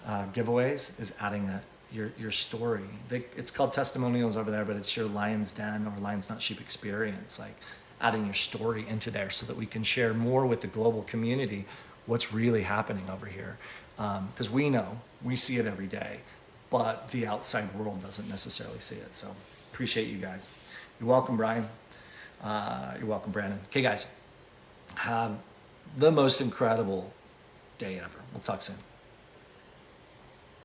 giveaways, is adding your story. It's called testimonials over there, but it's your Lion's Den or Lions Not Sheep experience, like adding your story into there so that we can share more with the global community what's really happening over here. Because we see it every day, but the outside world doesn't necessarily see it. So appreciate you guys. You're welcome, Brian. You're welcome, Brandon. Okay, guys, have the most incredible day ever. We'll talk soon.